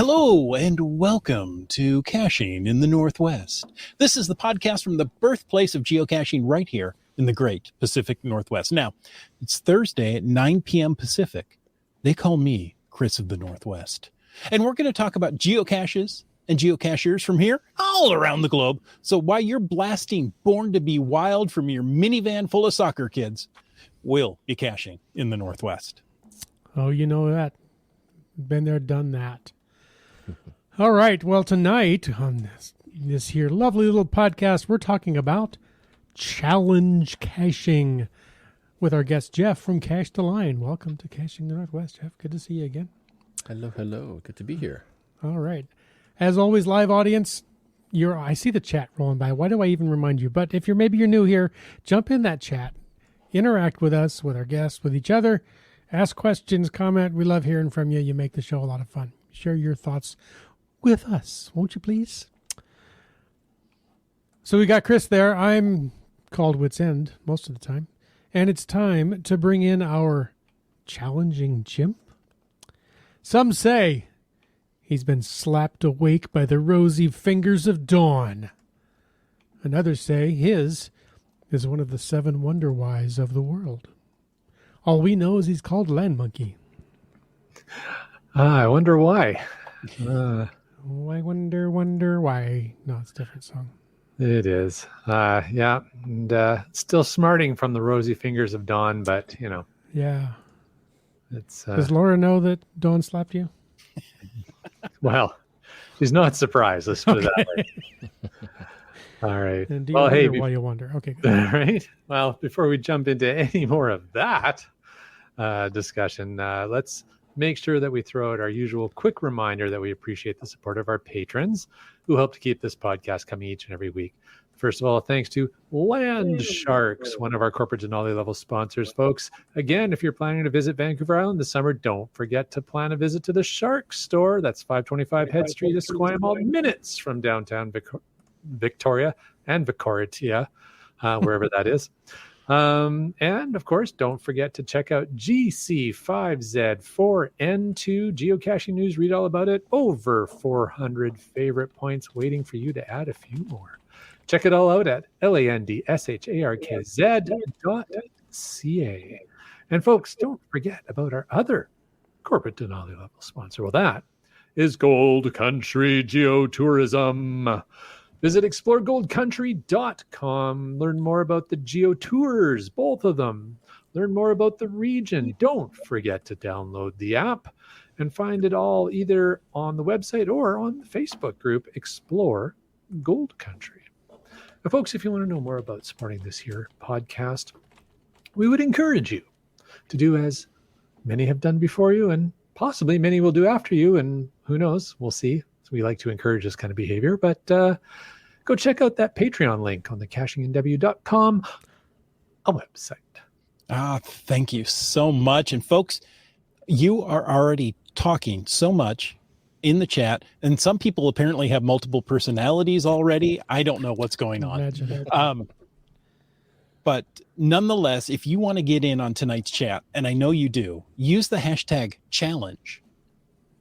Hello and welcome to Caching in the Northwest. This is the podcast from the birthplace of geocaching right here in the great Pacific Northwest. Now, it's Thursday at 9 p.m. Pacific. They call me Chris of the Northwest. And we're going to talk about geocaches and geocachers from here all around the globe. So while you're blasting Born to Be Wild from your minivan full of soccer kids, we'll be caching in the Northwest. Oh, you know that. Been there, done that. All right. Well, tonight on this here lovely little podcast, we're talking about challenge caching with our guest Jeff from Cache the Line. Welcome to Caching the Northwest, Jeff. Good to see you again. Hello. Good to be here. All right. As always, live audience, I see the chat rolling by. Why do I even remind you? But if you're new here, jump in that chat, interact with us, with our guests, with each other, ask questions, comment. We love hearing from you. You make the show a lot of fun. Share your thoughts with us, won't you please? So we got Chris there. I'm called Wit's End most of the time. And it's time to bring in our challenging chimp. Some say he's been slapped awake by the rosy fingers of dawn. And others say his is one of the 7 wonder whys of the world. All we know is he's called Land Monkey. I wonder why. I wonder why. No, it's a different song. It is. Yeah. And still smarting from the rosy fingers of dawn, but, you know. Yeah. It's. Does Laura know that Dawn slapped you? Well, she's not surprised. Let's put it that way. All right. And do you wonder why you wonder? Okay. Good. All right. Well, before we jump into any more of that discussion, let's make sure that we throw out our usual quick reminder that we appreciate the support of our patrons who help to keep this podcast coming each and every week. First of all, thanks to Land Sharks, one of our corporate Denali level sponsors, folks. Again, if you're planning to visit Vancouver Island this summer, don't forget to plan a visit to the Shark store. That's 525 Head Street, Esquimalt, minutes from downtown Victoria and Victoria, wherever that is. And of course, don't forget to check out GC5Z4N2 geocaching news. Read all about it. Over 400 favorite points waiting for you to add a few more. Check it all out at landsharkz.ca. And folks, don't forget about our other corporate Denali level sponsor. Well, that is Gold Country Geotourism. Visit exploregoldcountry.com. Learn more about the geotours, both of them. Learn more about the region. Don't forget to download the app and find it all either on the website or on the Facebook group, Explore Gold Country. Now, folks, if you want to know more about supporting this here podcast, we would encourage you to do as many have done before you, and possibly many will do after you, and who knows, we'll see. We like to encourage this kind of behavior, but go check out that Patreon link on the cachingandw.com website. Thank you so much. And folks, you are already talking so much in the chat, and some people apparently have multiple personalities already. I don't know what's going on. But nonetheless, if you want to get in on tonight's chat, and I know you do, use the hashtag challenge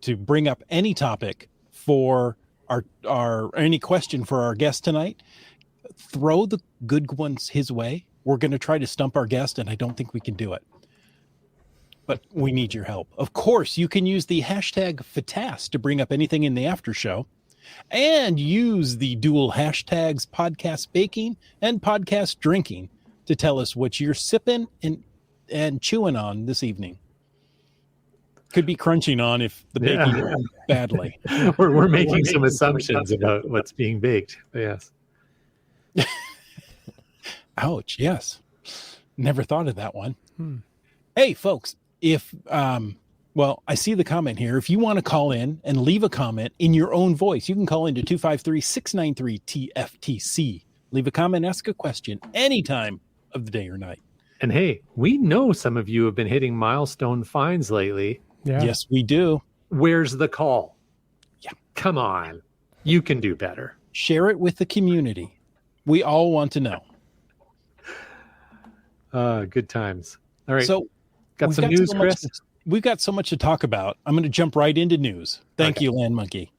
to bring up any topic for our any question for our guest tonight. Throw the good ones his way. We're going to try to stump our guest, and I don't think we can do it. But we need your help. Of course, you can use the hashtag FATAS to bring up anything in the after show, and use the dual hashtags podcast baking and podcast drinking to tell us what you're sipping and chewing on this evening. Could be crunching on if the baking went badly. We're making some assumptions about what's being baked. Yes. Ouch. Yes. Never thought of that one. Hey, folks, if, I see the comment here. If you want to call in and leave a comment in your own voice, you can call into 253-693-TFTC. Leave a comment, ask a question any time of the day or night. And hey, we know some of you have been hitting milestone finds lately. Yeah. Yes, we do. Where's the call? Yeah. Come on. You can do better. Share it with the community. We all want to know. Good times. All right. So got some news, Chris? we've got so much to talk about. I'm going to jump right into news. Thank you, Land Monkey.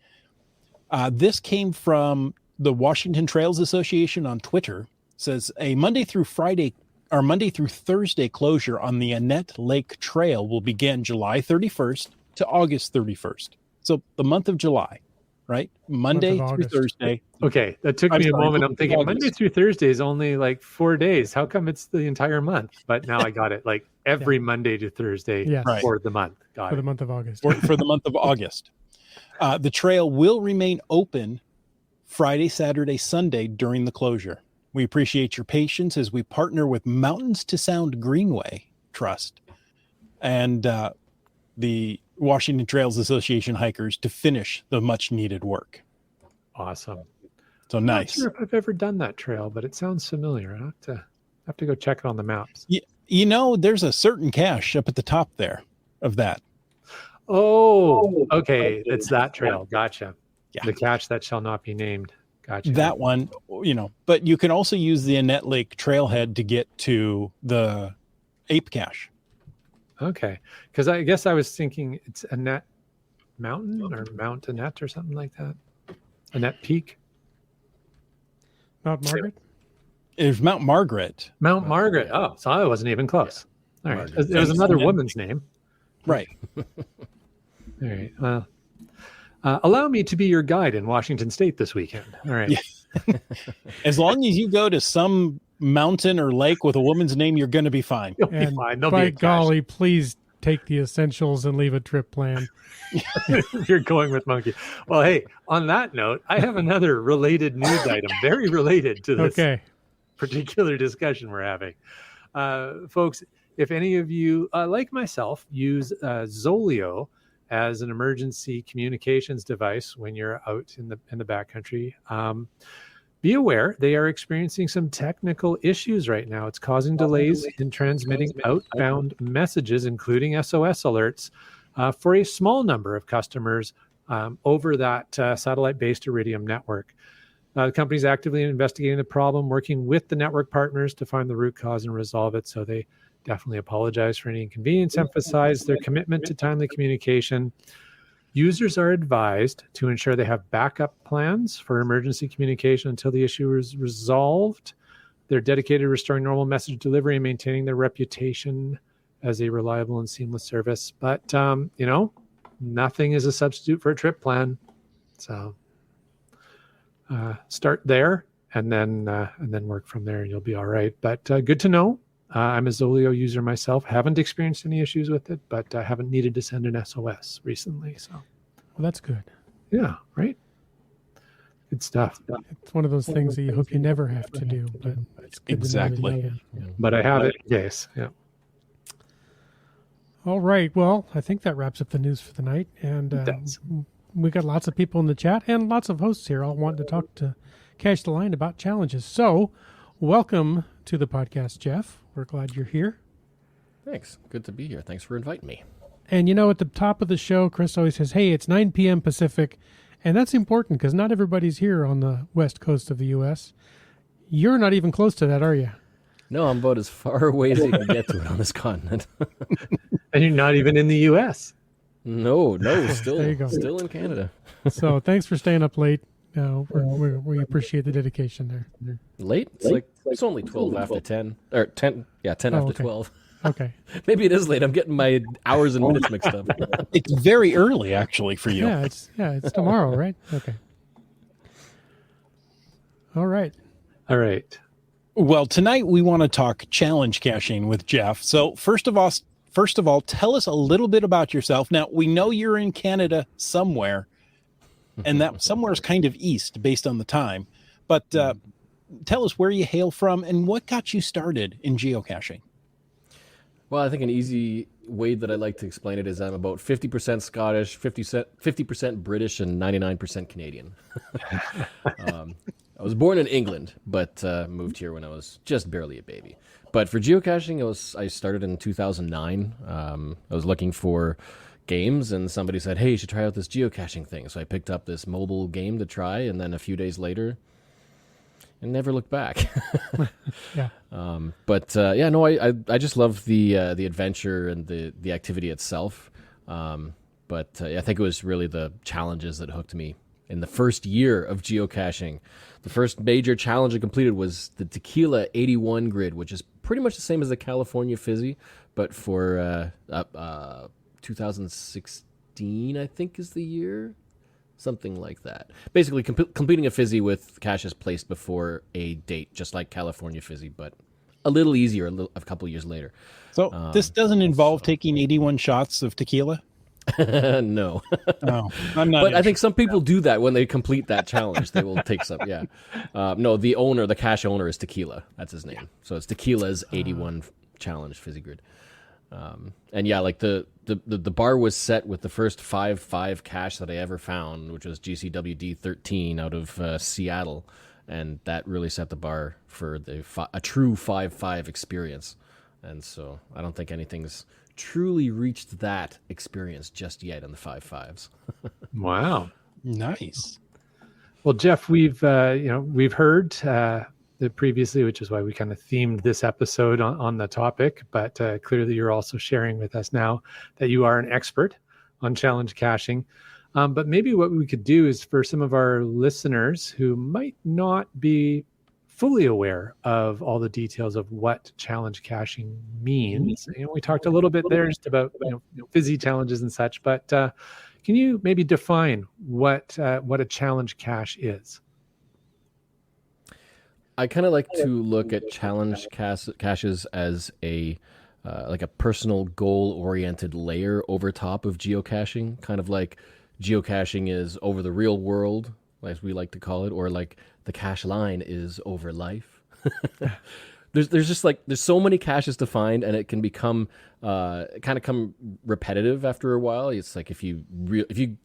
This came from the Washington Trails Association on Twitter. It says a Monday through Thursday closure on the Annette Lake Trail will begin July 31st to August 31st. So the month of July, right? Monday through Thursday. Okay, that took me a moment. I'm thinking August. Monday through Thursday is only like 4 days. How come it's the entire month? But now I got it. Like every Monday to Thursday Yes. Right. for the month. Got For it. the month of August. For the month of August. The trail will remain open Friday, Saturday, Sunday during the closure. We appreciate your patience as we partner with Mountains to Sound Greenway Trust and the Washington Trails Association hikers to finish the much needed work. Awesome. So I'm not nice. sure if I've ever done that trail, but it sounds familiar. I have to go check it on the maps. You know, there's a certain cache up at the top there of that. Oh, okay. It's that trail. Gotcha. Yeah. The cache that shall not be named. Gotcha. That one, you know, but you can also use the Annette Lake trailhead to get to the ape cache. Okay. Because I guess I was thinking it's Annette Mountain or Mount Annette or something like that. Annette Peak. Mount Margaret? There's Mount Margaret. Mount Margaret. Oh, so I wasn't even close. All right. Margaret. It was another woman's name. Right. All right. Well, allow me to be your guide in Washington State this weekend. All right. Yeah. As long as you go to some mountain or lake with a woman's name, you're going to be fine. You'll be And fine. There'll by be a cache. golly, please take the essentials and leave a trip plan. You're going with monkey. Well, hey, on that note, I have another related news item, very related to this Okay. particular discussion we're having. Folks, if any of you, like myself, use Zolio as an emergency communications device when you're out in the backcountry, be aware they are experiencing some technical issues right now. It's causing delays in transmitting outbound messages, including SOS alerts, for a small number of customers over that satellite-based Iridium network. The company's actively investigating the problem, working with the network partners to find the root cause and resolve it. So they definitely apologize for any inconvenience, emphasize their commitment to timely communication. Users are advised to ensure they have backup plans for emergency communication until the issue is resolved. They're dedicated to restoring normal message delivery and maintaining their reputation as a reliable and seamless service. But, you know, nothing is a substitute for a trip plan. So start there and then work from there and you'll be all right. But good to know. I'm a Zolio user myself. Haven't experienced any issues with it, but I haven't needed to send an SOS recently. So, Well, that's good. yeah, right. Good stuff. It's one of those things that you hope you never have to do, but it's good Exactly. to know that you can. But I have it. Yes. Yeah. All right. Well, I think that wraps up the news for the night. And It does. we got lots of people in the chat and lots of hosts here all wanting to talk to Cache the Line about challenges. So welcome to the podcast, Jeff. We're glad you're here. Thanks. Good to be here. Thanks for inviting me. And you know, at the top of the show, Chris always says, hey, it's 9 p.m. Pacific. And that's important because not everybody's here on the west coast of the U.S. You're not even close to that, are you? No, I'm about as far away as you can get to it on this continent. And you're not even in the U.S. No, There you still go. still in Canada. So thanks for staying up late. We appreciate the dedication there. Late? It's only 12 after 10. Or 10, yeah, 10 after okay. 12. Okay. Maybe it is late. I'm getting my hours and minutes mixed up. It's very early, actually, for you. Yeah, it's tomorrow, right? Okay. All right. All right. Well, tonight we want to talk challenge caching with Jeff. So first of all, tell us a little bit about yourself. Now, we know you're in Canada somewhere, and that somewhere is kind of east based on the time. But tell us where you hail from and what got you started in geocaching. Well, I think an easy way that I like to explain it is I'm about 50% Scottish, 50% British, and 99% Canadian. I was born in England, but moved here when I was just barely a baby. But for geocaching, I started in 2009. I was looking for games, and somebody said, hey, you should try out this geocaching thing. So I picked up this mobile game to try, and then a few days later, and never look back. Yeah. I just love the adventure and the activity itself. I think it was really the challenges that hooked me. In the first year of geocaching, the first major challenge I completed was the Tequila 81 grid, which is pretty much the same as the California Fizzy, but for 2016, I think is the year. Something like that. Basically, completing a Fizzy with caches placed before a date, just like California Fizzy, but a little easier a couple years later. So this doesn't involve taking 81 shots of tequila? No. No, I'm not. But I think some people do that when they complete that challenge. They will take some, yeah. No, the cache owner is Tequila. That's his name. Yeah. So it's Tequila's 81 challenge Fizzy grid. Like the bar was set with the first 5.5 cache that I ever found, which was GCWD 13 out of Seattle. And that really set the bar for a true 5.5 experience. And so I don't think anything's truly reached that experience just yet in the 5.5s. Wow. Nice. Well, Jeff, we've heard that previously, which is why we kind of themed this episode on the topic, but clearly you're also sharing with us now that you are an expert on challenge caching. But maybe what we could do is for some of our listeners who might not be fully aware of all the details of what challenge caching means. We talked a little bit there just about Fizzy challenges and such, but can you maybe define what a challenge cache is? I kind of like to look at challenge caches as a personal goal-oriented layer over top of geocaching, kind of like geocaching is over the real world, as we like to call it, or like the cache line is over life. There's so many caches to find, and it can become come repetitive after a while. It's like if you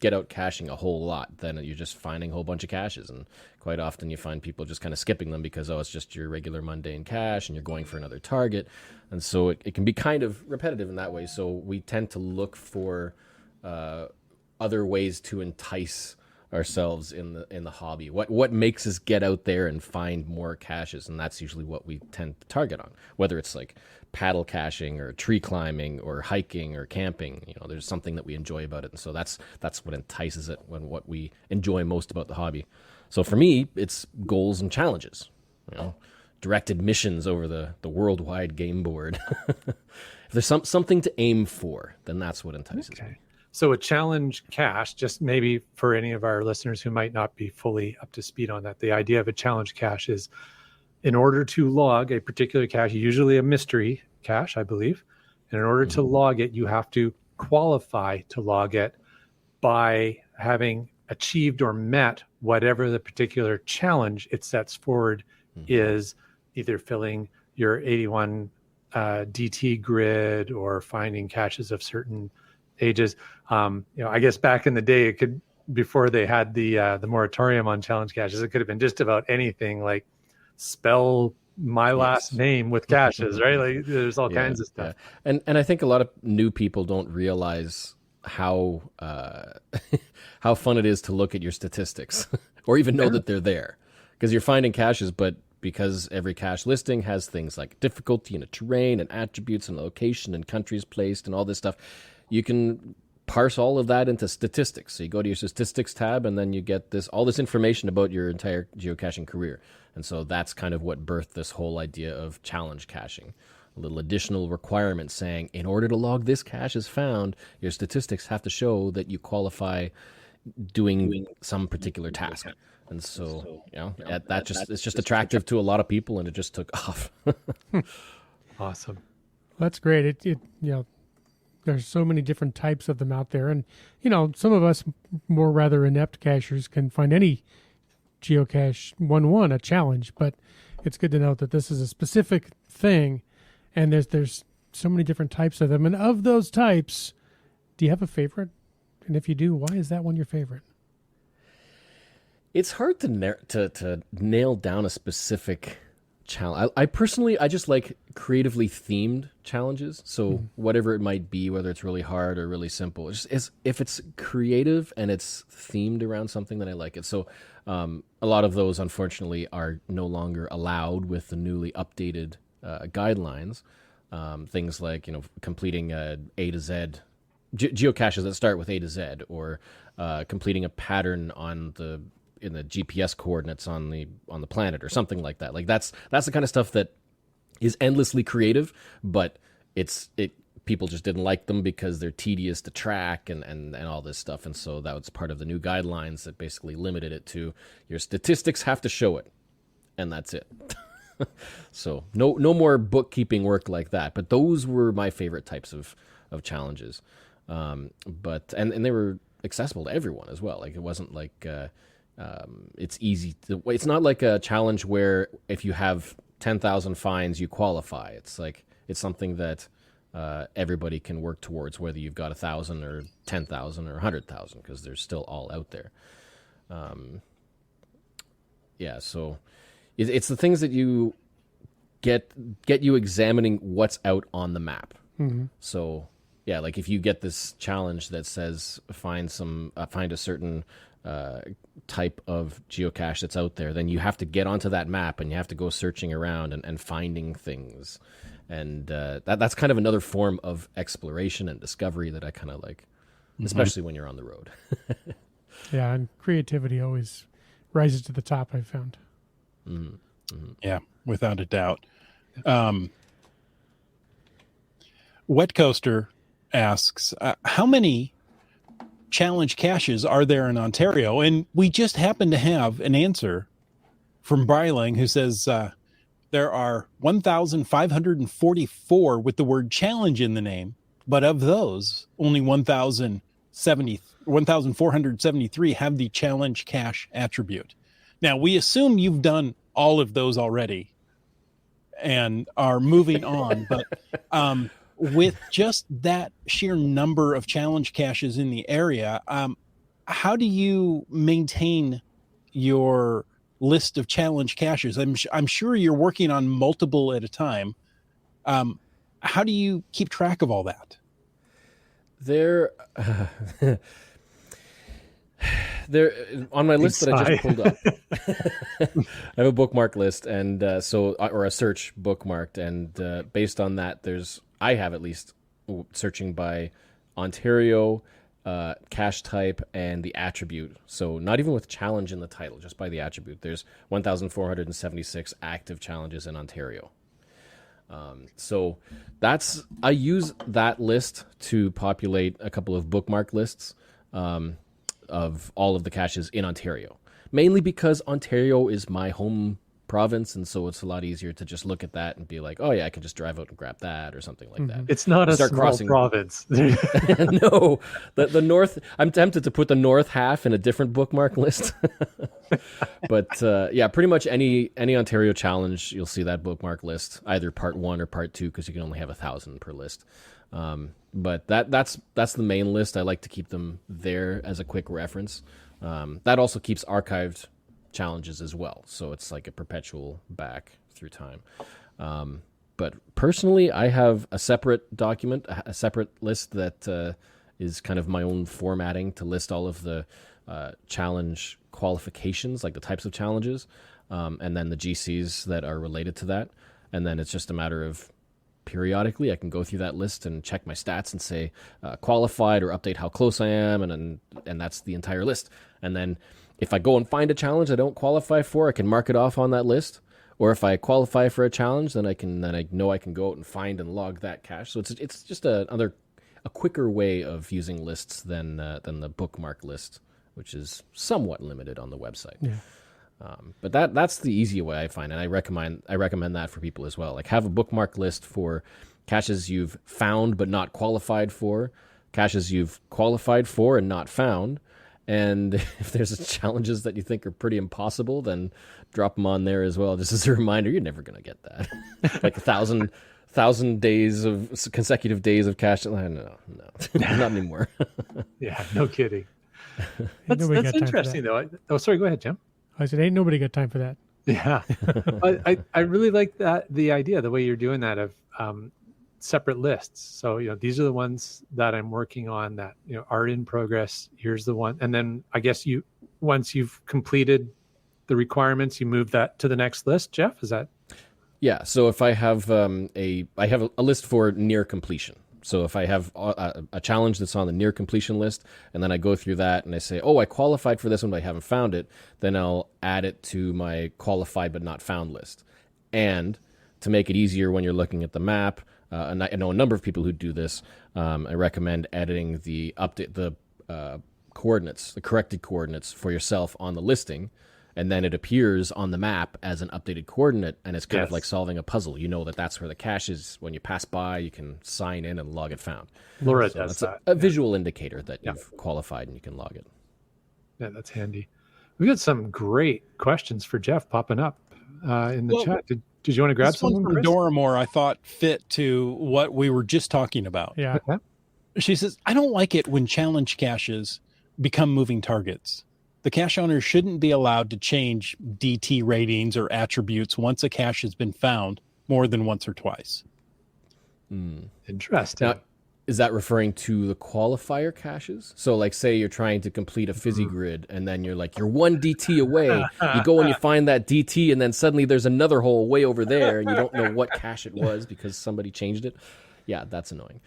get out caching a whole lot, then you're just finding a whole bunch of caches, and quite often you find people just kind of skipping them because it's just your regular mundane cache, and you're going for another target, and so it can be kind of repetitive in that way. So we tend to look for other ways to entice ourselves in the hobby. What makes us get out there and find more caches, and that's usually what we tend to target on, whether it's like paddle caching or tree climbing or hiking or camping. There's something that we enjoy about it, and so that's what entices it, what we enjoy most about the hobby. So for me, it's goals and challenges, directed missions over the worldwide game board. If there's something to aim for, then that's what entices me. So a challenge cache, just maybe for any of our listeners who might not be fully up to speed on that, the idea of a challenge cache is in order to log a particular cache, usually a mystery cache, I believe, and in order to log it, you have to qualify to log it by having achieved or met whatever the particular challenge it sets forward is, either filling your 81 DT grid or finding caches of certain ages. I guess back in the day, it could, before they had the moratorium on challenge caches, it could have been just about anything, like spell my last name with caches, right? Like there's all kinds of stuff. Yeah. And I think a lot of new people don't realize how how fun it is to look at your statistics or even know that they're there, because you're finding caches, but because every cache listing has things like difficulty and a terrain and attributes and location and countries placed and all this stuff, you can parse all of that into statistics. So you go to your statistics tab, and then you get all this information about your entire geocaching career. And so that's kind of what birthed this whole idea of challenge caching. A little additional requirement saying, in order to log this cache as found, your statistics have to show that you qualify doing some particular task. And so, it's just attractive to a lot of people, and it just took off. Awesome. That's great. There's so many different types of them out there. And, some of us more rather inept cachers can find any geocache 1-1 a challenge, but it's good to know that this is a specific thing, and there's so many different types of them. And of those types, do you have a favorite? And if you do, why is that one your favorite? It's hard to nail down a specific challenge. I personally, I just like creatively themed challenges. So whatever it might be, whether it's really hard or really simple, if it's creative and it's themed around something, then I like it. So a lot of those, unfortunately, are no longer allowed with the newly updated guidelines. Things like, completing A to Z, geocaches that start with A to Z, or completing a pattern in the GPS coordinates on the planet, or something like that. Like that's the kind of stuff that is endlessly creative, but people just didn't like them because they're tedious to track and all this stuff. And so that was part of the new guidelines that basically limited it to your statistics have to show it, and that's it. So no more bookkeeping work like that. But those were my favorite types of challenges. But they were accessible to everyone as well. Like it wasn't like it's easy it's not like a challenge where if you have 10,000 fines you qualify. It's like it's something that everybody can work towards, whether you've got 1,000 or 10,000 or 100,000, because they're still all out there. So it's the things that you get you examining what's out on the map. So yeah, like if you get this challenge that says find a certain type of geocache that's out there, then you have to get onto that map and you have to go searching around and finding things. And that's kind of another form of exploration and discovery that I kind of like, especially when you're on the road. Yeah, and creativity always rises to the top, I've found. Yeah, without a doubt. Wet Coaster asks, how many challenge caches are there in Ontario? And we just happen to have an answer from Bryling, who says there are 1,544 with the word challenge in the name, but of those, only 1,473 have the challenge cache attribute. Now, we assume you've done all of those already and are moving on, but with just that sheer number of challenge caches in the area, how do you maintain your list of challenge caches? I'm sure you're working on multiple at a time. How do you keep track of all that? They're on my list that I just pulled up. I have a bookmark list, and or a search bookmarked, and based on that, I have at least searching by Ontario, cache type, and the attribute. So not even with challenge in the title, just by the attribute. There's 1,476 active challenges in Ontario. So I use that list to populate a couple of bookmark lists of all of the caches in Ontario, mainly because Ontario is my home province, and so it's a lot easier to just look at that and be like, oh yeah, I can just drive out and grab that or something like that. It's not a small province. No, the north, I'm tempted to put the north half in a different bookmark list. But yeah, pretty much any Ontario challenge, you'll see that bookmark list, either part 1 or part 2, because you can only have 1,000 per list. But that's the main list. I like to keep them there as a quick reference. That also keeps archived challenges as well, so it's like a perpetual back through time. But personally, I have a separate document, a separate list that is kind of my own formatting to list all of the challenge qualifications, like the types of challenges, and then the GCs that are related to that. And then it's just a matter of periodically I can go through that list and check my stats and say qualified, or update how close I am, and that's the entire list. And then if I go and find a challenge I don't qualify for, I can mark it off on that list. Or if I qualify for a challenge, then I know I can go out and find and log that cache. So it's just a quicker way of using lists than the bookmark list, which is somewhat limited on the website. Yeah. But that's the easy way I find, and I recommend that for people as well. Like, have a bookmark list for caches you've found but not qualified for, caches you've qualified for and not found. And if there's challenges that you think are pretty impossible, then drop them on there as well, just as a reminder. You're never going to get that. Like 1,000 days of consecutive days of cache. No, not anymore. Yeah, no kidding. That's interesting, though. Oh, sorry. Go ahead, Jim. I said, ain't nobody got time for that. Yeah. I really like the idea, the way you're doing that of separate lists. So, these are the ones that I'm working on that, are in progress. Here's the one. And then I guess once you've completed the requirements, you move that to the next list. Jeff, is that? Yeah. So if I have I have a list for near completion. So if I have a challenge that's on the near completion list, and then I go through that and I say, oh, I qualified for this one, but I haven't found it, then I'll add it to my qualified but not found list. And to make it easier when you're looking at the map, and I know a number of people who do this, I recommend editing the coordinates, the corrected coordinates for yourself on the listing. And then it appears on the map as an updated coordinate, and it's kind of like solving a puzzle. You know that that's where the cache is. When you pass by, you can sign in and log it found. Laura So does that's that. a visual indicator that you've qualified and you can log it. Yeah, that's handy. We got some great questions for Jeff popping up in the chat. Did you want to grab This one someone, from Chris? Doramore I thought fit to what we were just talking about. Yeah. Okay. She says, I don't like it when challenge caches become moving targets. The cache owner shouldn't be allowed to change DT ratings or attributes once a cache has been found more than once or twice. Interesting. Now, is that referring to the qualifier caches? So, like, say you're trying to complete a fizzy grid, and then you're like, you're one DT away. You go and you find that DT, and then suddenly there's another hole way over there, and you don't know what cache it was because somebody changed it. Yeah, that's annoying.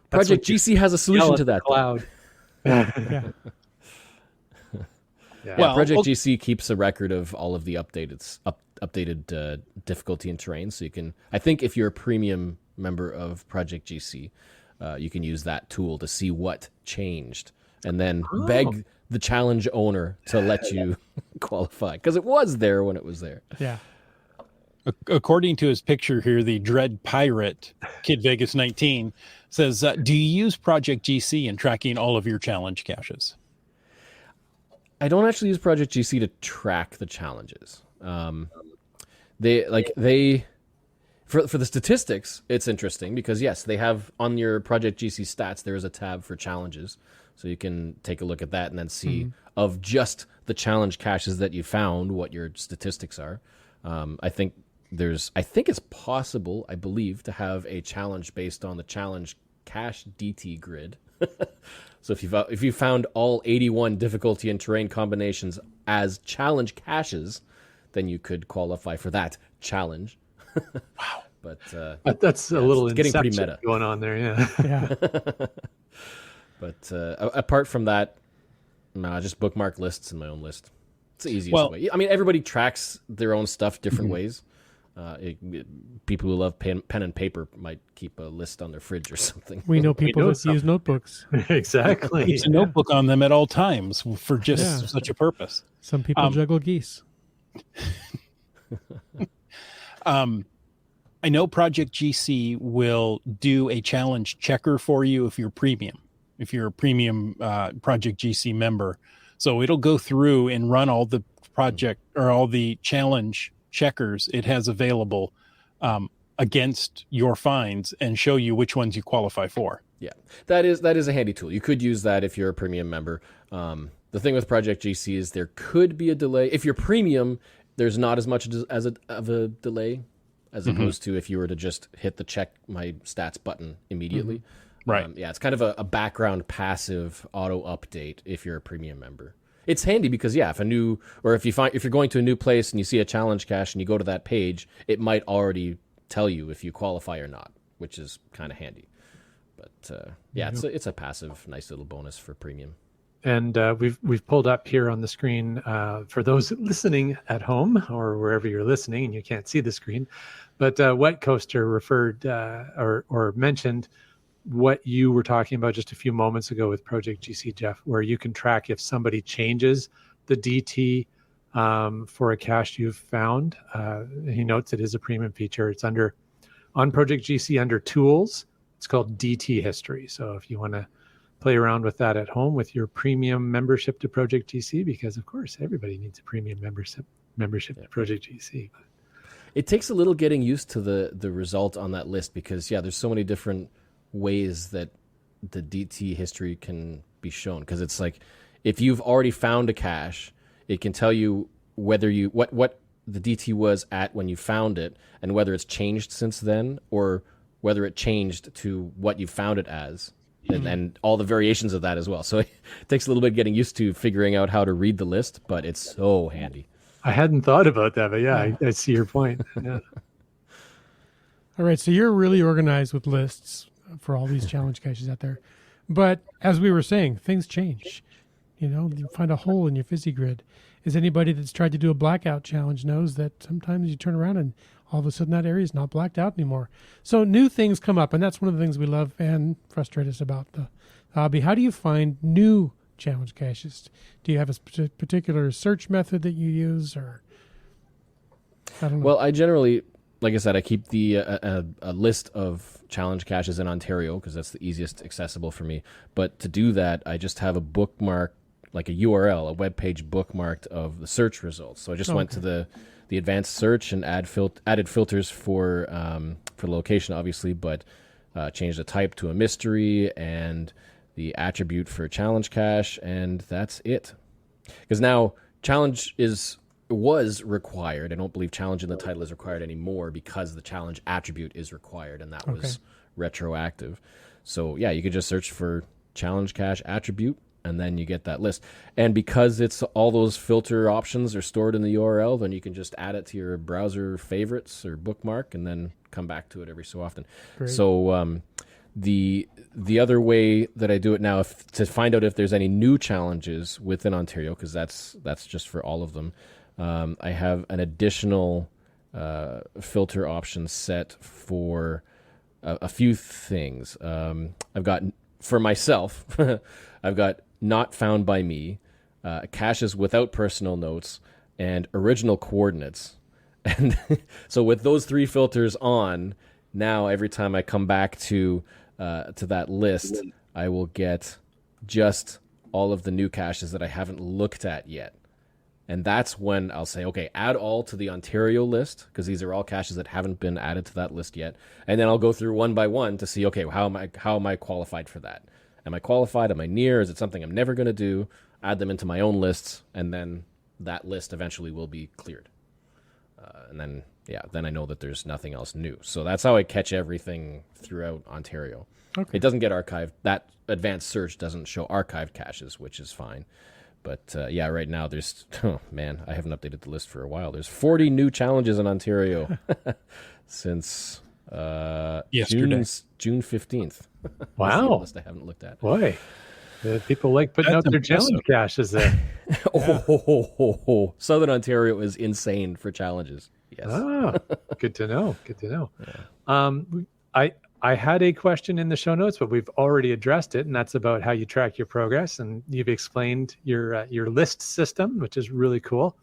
That's Project what you GC has a solution Yell to at the that. though. cloud. Yeah. Yeah. Yeah, Well, Project okay. GC keeps a record of all of the updated difficulty and terrain. So you can, I think, if you're a premium member of Project GC, you can use that tool to see what changed, and then beg the challenge owner to let you qualify because it was there when it was there. Yeah. According to his picture here, the Dread Pirate, Kid Vegas 19, says, do you use Project GC in tracking all of your challenge caches? I don't actually use Project GC to track the challenges. For the statistics, it's interesting because yes, they have on your Project GC stats, there is a tab for challenges. So you can take a look at that and then see of just the challenge caches that you found, what your statistics are. I think it's possible, I believe, to have a challenge based on the challenge cache DT grid. So if you found all 81 difficulty and terrain combinations as challenge caches, then you could qualify for that challenge. Wow. But that's a little it's getting pretty Inception meta going on there. Yeah. Yeah. But apart from that, no, just bookmark lists in my own list. It's the easiest Well- way. I mean, everybody tracks their own stuff different ways. People who love pen and paper might keep a list on their fridge or something. We know people know that use notebooks. Exactly. Keeps a notebook on them at all times for just Yeah. such a purpose. Some people juggle geese. I know Project GC will do a challenge checker for you if you're a premium Project GC member. So it'll go through and run all the project or all the challenge checkers it has available against your finds and show you which ones you qualify for. Yeah, that is a handy tool. You could use that if you're a premium member. The thing with Project GC is there could be a delay. If you're premium, there's not as much of a delay as opposed to if you were to just hit the check my stats button immediately. Right. Yeah, it's kind of a background passive auto update if you're a premium member. It's handy because if you're going to a new place and you see a challenge cache and you go to that page, it might already tell you if you qualify or not, which is kind of handy. But it's a passive, nice little bonus for premium. And we've pulled up here on the screen for those listening at home or wherever you're listening and you can't see the screen. But Wet Coaster referred or mentioned what you were talking about just a few moments ago with Project GC, Jeff, where you can track if somebody changes the DT for a cache you've found. He notes it is a premium feature. It's on Project GC under Tools. It's called DT History. So if you want to play around with that at home with your premium membership to Project GC, because of course everybody needs a premium membership to Project GC. It takes a little getting used to the result on that list because there's so many different ways that the DT history can be shown. Because it's like if you've already found a cache, it can tell you whether what the DT was at when you found it, and whether it's changed since then, or whether it changed to what you found it as, and all the variations of that as well. So it takes a little bit getting used to figuring out how to read the list, but it's so handy. I hadn't thought about that, but yeah, I see your point. Yeah. All right, so you're really organized with lists for all these challenge caches out there. But as we were saying, things change. You know, you find a hole in your fizzy grid. Is anybody that's tried to do a blackout challenge knows that sometimes you turn around and all of a sudden that area is not blacked out anymore. So new things come up, and that's one of the things we love and frustrate us about the hobby. How do you find new challenge caches? Do you have a particular search method that you use, or I don't know? Well, I generally, like I said, I keep the a list of challenge caches in Ontario because that's the easiest accessible for me. But to do that, I just have a bookmark, like a URL, a web page bookmarked of the search results. So I just went to the advanced search and added filters for location, obviously, but changed the type to a mystery and the attribute for challenge cache, and that's it. Because now challenge was required. I don't believe challenge in the title is required anymore because the challenge attribute is required, and that was retroactive. So yeah, you could just search for challenge cache attribute, and then you get that list. And because it's all those filter options are stored in the URL, then you can just add it to your browser favorites or bookmark, and then come back to it every so often. Great. So the other way that I do it now, to find out if there's any new challenges within Ontario, because that's just for all of them, I have an additional filter option set for a few things. I've got, for myself, I've got not found by me, caches without personal notes, and original coordinates. And so with those three filters on, now every time I come back to that list, I will get just all of the new caches that I haven't looked at yet. And that's when I'll say, okay, add all to the Ontario list, because these are all caches that haven't been added to that list yet. And then I'll go through one by one to see, okay, how am I qualified for that? Am I qualified? Am I near? Is it something I'm never going to do? Add them into my own lists, and then that list eventually will be cleared. And then, then I know that there's nothing else new. So that's how I catch everything throughout Ontario. Okay. It doesn't get archived. That advanced search doesn't show archived caches, which is fine. But right now there's, I haven't updated the list for a while. There's 40 new challenges in Ontario since yesterday, June 15th. Wow. List I haven't looked at. Boy, people like putting out their challenge caches there. Southern Ontario is insane for challenges. Yes. Ah, good to know. Good to know. Yeah. I had a question in the show notes, but we've already addressed it, and that's about how you track your progress. And you've explained your list system, which is really cool.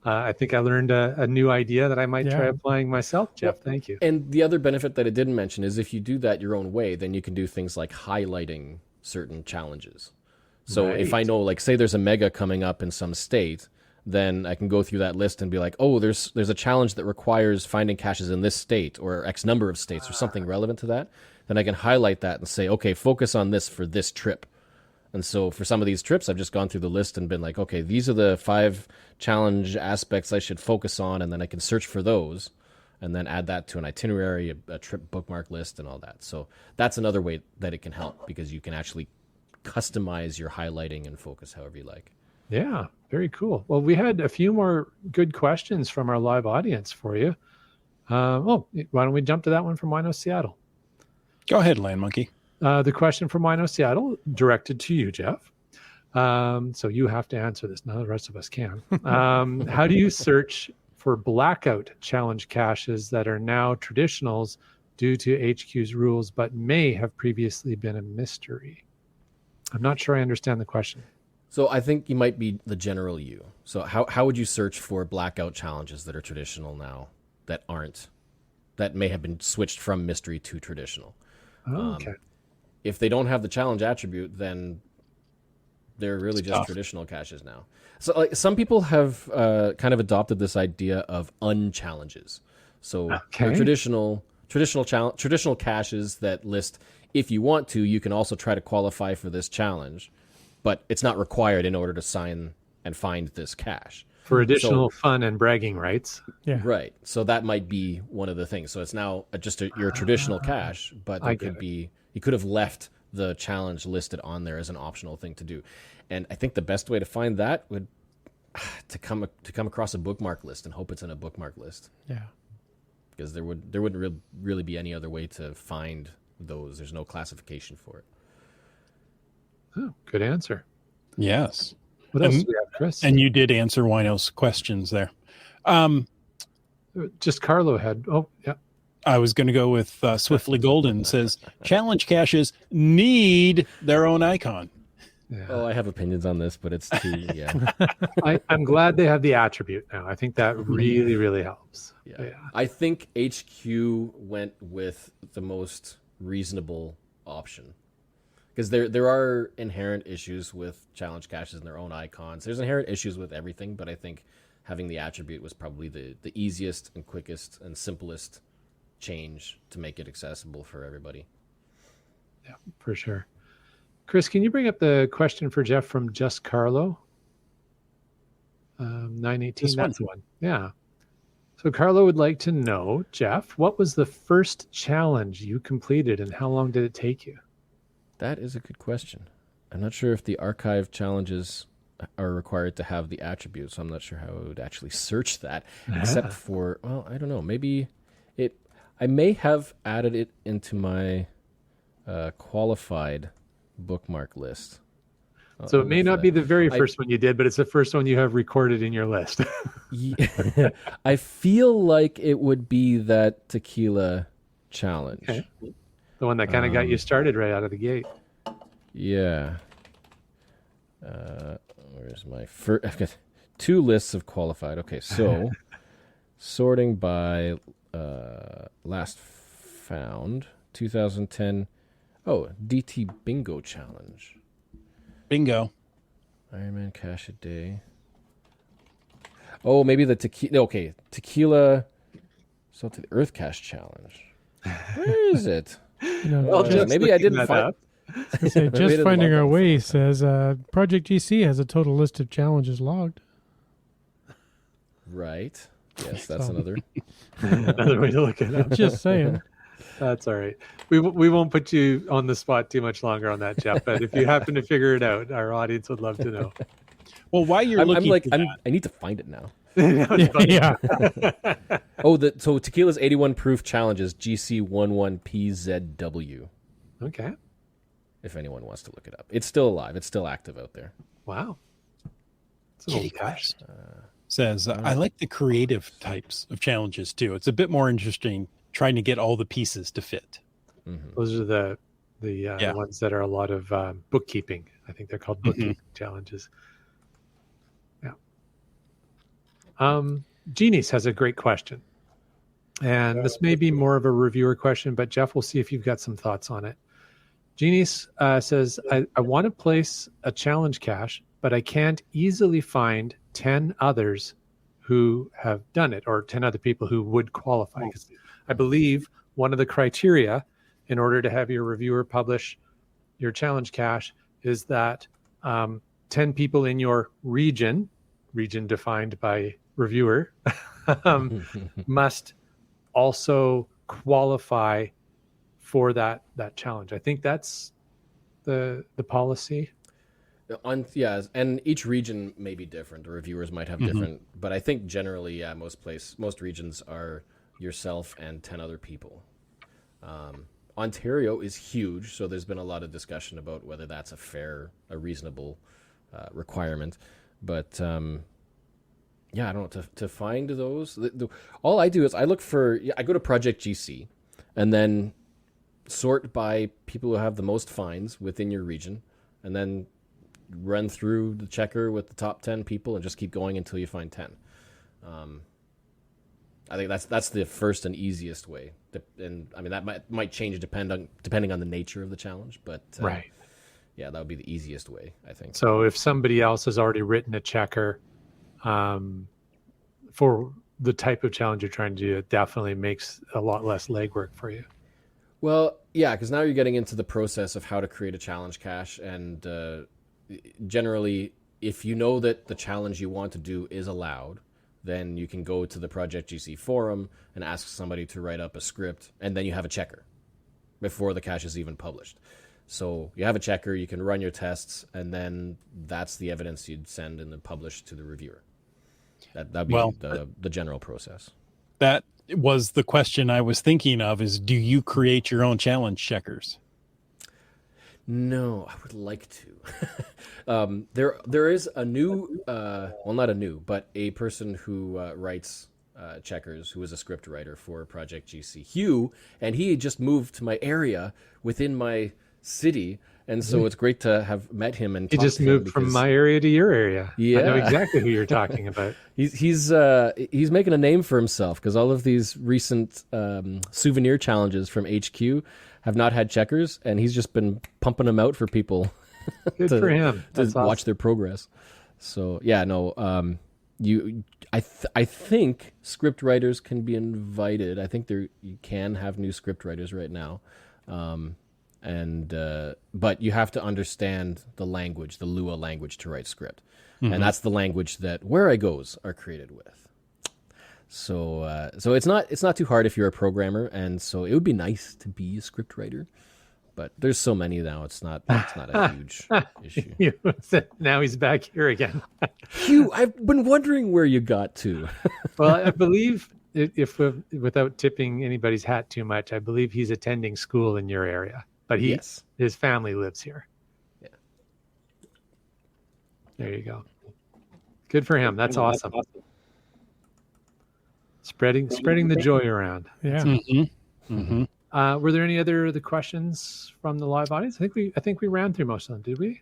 I think I learned a new idea that I might try applying myself. Jeff, thank you. And the other benefit that I didn't mention is if you do that your own way, then you can do things like highlighting certain challenges. So if I know, like, say there's a mega coming up in some state, then I can go through that list and be like, oh, there's a challenge that requires finding caches in this state or X number of states or something relevant to that. Then I can highlight that and say, okay, focus on this for this trip. And so for some of these trips, I've just gone through the list and been like, okay, these are the 5 challenge aspects I should focus on, and then I can search for those and then add that to an itinerary, a trip bookmark list, and all that. So that's another way that it can help, because you can actually customize your highlighting and focus however you like. Yeah, very cool. Well, we had a few more good questions from our live audience for you. Why don't we jump to that one from Wino Seattle? Go ahead, Land Monkey. The question from Wino Seattle, directed to you, Jeff. So you have to answer this. None of the rest of us can. How do you search for blackout challenge caches that are now traditionals due to HQ's rules, but may have previously been a mystery? I'm not sure I understand the question. So I think you might be the general you. So how would you search for blackout challenges that are traditional now, that may have been switched from mystery to traditional? Okay. If they don't have the challenge attribute, then they're really just traditional caches now. So like, some people have kind of adopted this idea of unchallenges. So traditional caches that list, if you want to, you can also try to qualify for this challenge, but it's not required in order to sign and find this cache. For additional fun and bragging rights. Yeah. Right. So that might be one of the things. So it's now just your traditional cache, but there could be, you could have left the challenge listed on there as an optional thing to do. And I think the best way to find that would to come across a bookmark list and hope it's in a bookmark list. Yeah. Because there wouldn't really be any other way to find those. There's no classification for it. Oh, good answer. Yes. What else do we have, Chris? And you did answer Wino's questions there. Just Carlo had. Oh, yeah. I was going to go with Swiftly Golden says challenge caches need their own icon. Yeah. Oh, I have opinions on this, but it's too, yeah. I'm glad they have the attribute now. I think that really, really helps. Yeah. I think HQ went with the most reasonable option. Because there are inherent issues with challenge caches and their own icons. There's inherent issues with everything, but I think having the attribute was probably the easiest and quickest and simplest change to make it accessible for everybody. Yeah, for sure. Chris, can you bring up the question for Jeff from Just Carlo? 918, that's the one. Yeah. So Carlo would like to know, Jeff, what was the first challenge you completed and how long did it take you? That is a good question. I'm not sure if the archive challenges are required to have the attribute, so I'm not sure how I would actually search that, except for, well, I don't know, maybe I may have added it into my qualified bookmark list. So it may not be the very first one you did, but it's the first one you have recorded in your list. Yeah, I feel like it would be that tequila challenge. Okay. The one that kind of got you started right out of the gate. Yeah. Where's my first? I've got 2 lists of qualified. Okay, so sorting by last found 2010. Oh, DT Bingo Challenge. Bingo. Ironman Cache a Day. Oh, maybe the tequila. Okay, tequila. So to the Earth Cache Challenge. Where is it? Maybe I didn't find. Say, just finding our way says Project GC has a total list of challenges logged. Right. Yes, that's another way to look at it. Just saying. That's all right. We won't put you on the spot too much longer on that, Jeff. But if you happen to figure it out, our audience would love to know. Well, while you're looking, I need to find it now. Yeah. So tequila's 81 proof challenges GC11PZW. Okay. If anyone wants to look it up, it's still alive. It's still active out there. Wow. Kitty Quest says I like the creative types of challenges too. It's a bit more interesting trying to get all the pieces to fit. Mm-hmm. Those are the ones that are a lot of bookkeeping. I think they're called bookkeeping challenges. Yeah. Genies has a great question. And this may be more of a reviewer question, but Jeff, we'll see if you've got some thoughts on it. Genies says, I want to place a challenge cache, but I can't easily find 10 others who have done it, or 10 other people who would qualify. Because I believe one of the criteria in order to have your reviewer publish your challenge cache is that 10 people in your region defined by reviewer, must also qualify for that challenge. I think that's the policy. And each region may be different. The reviewers might have different, but I think generally, most regions are yourself and 10 other people. Ontario is huge, so there's been a lot of discussion about whether that's a reasonable requirement. But I don't know, to find those. All I do is I go to Project GC, and then sort by people who have the most finds within your region, and then run through the checker with the top 10 people and just keep going until you find 10. I think that's the first and easiest way. And I mean, that might change depending on the nature of the challenge, but right. Yeah, that would be the easiest way, I think. So if somebody else has already written a checker for the type of challenge you're trying to do, it definitely makes a lot less legwork for you. Well, yeah, because now you're getting into the process of how to create a challenge cache, and generally, if you know that the challenge you want to do is allowed, then you can go to the Project GC forum and ask somebody to write up a script, and then you have a checker before the cache is even published. So you have a checker, you can run your tests, and then that's the evidence you'd send and then publish to the reviewer. That'd be the general process. That was the question I was thinking of, is do you create your own challenge checkers? No, I would like to. There is a new, well, not a new, but a person who writes checkers, who is a script writer for Project GC, Hugh, and he just moved to my area within my city, and so it's great to have met him. And he just moved from my area to your area. Yeah, I know exactly who you're talking about. He's making a name for himself, because all of these recent souvenir challenges from HQ have not had checkers, and he's just been pumping them out for people. Good for him. To watch their progress. So yeah, no. I think script writers can be invited. I think you can have new script writers right now. But you have to understand the language, the Lua language, to write script. And that's the language that Where I Goes are created with. So it's not too hard if you're a programmer, and so it would be nice to be a script writer. But there's so many now, it's not a huge issue. Now he's back here again. Hugh, I've been wondering where you got to. Well, I believe, without tipping anybody's hat too much, I believe he's attending school in your area. But his family lives here. Yeah. There you go. Good for him. That's awesome. Spreading the joy around. Yeah. Were there any other questions from the live audience? I think we ran through most of them. Did we?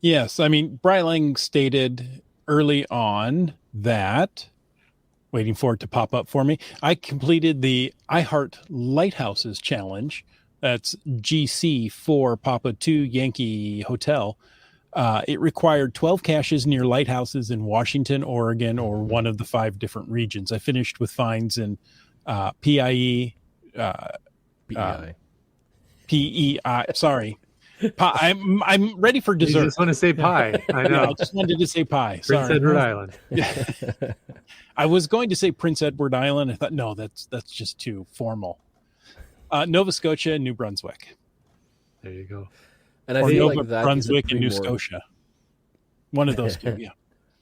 Yes. I mean, Brylang stated early on that, waiting for it to pop up for me, I completed the I Heart Lighthouses challenge. That's GC for Papa 2 Yankee Hotel. It required 12 caches near lighthouses in Washington, Oregon, or one of the 5 different regions. I finished with finds in PIE, PEI. Sorry, I'm ready for dessert. You just want to say pie. I know. Yeah, I just wanted to say pie. Prince Sorry. Edward Island. I was going to say Prince Edward Island. I thought, no, that's just too formal. Nova Scotia and New Brunswick. There you go. And I or feel Nova like that Brunswick and New Scotia. One of those two, yeah.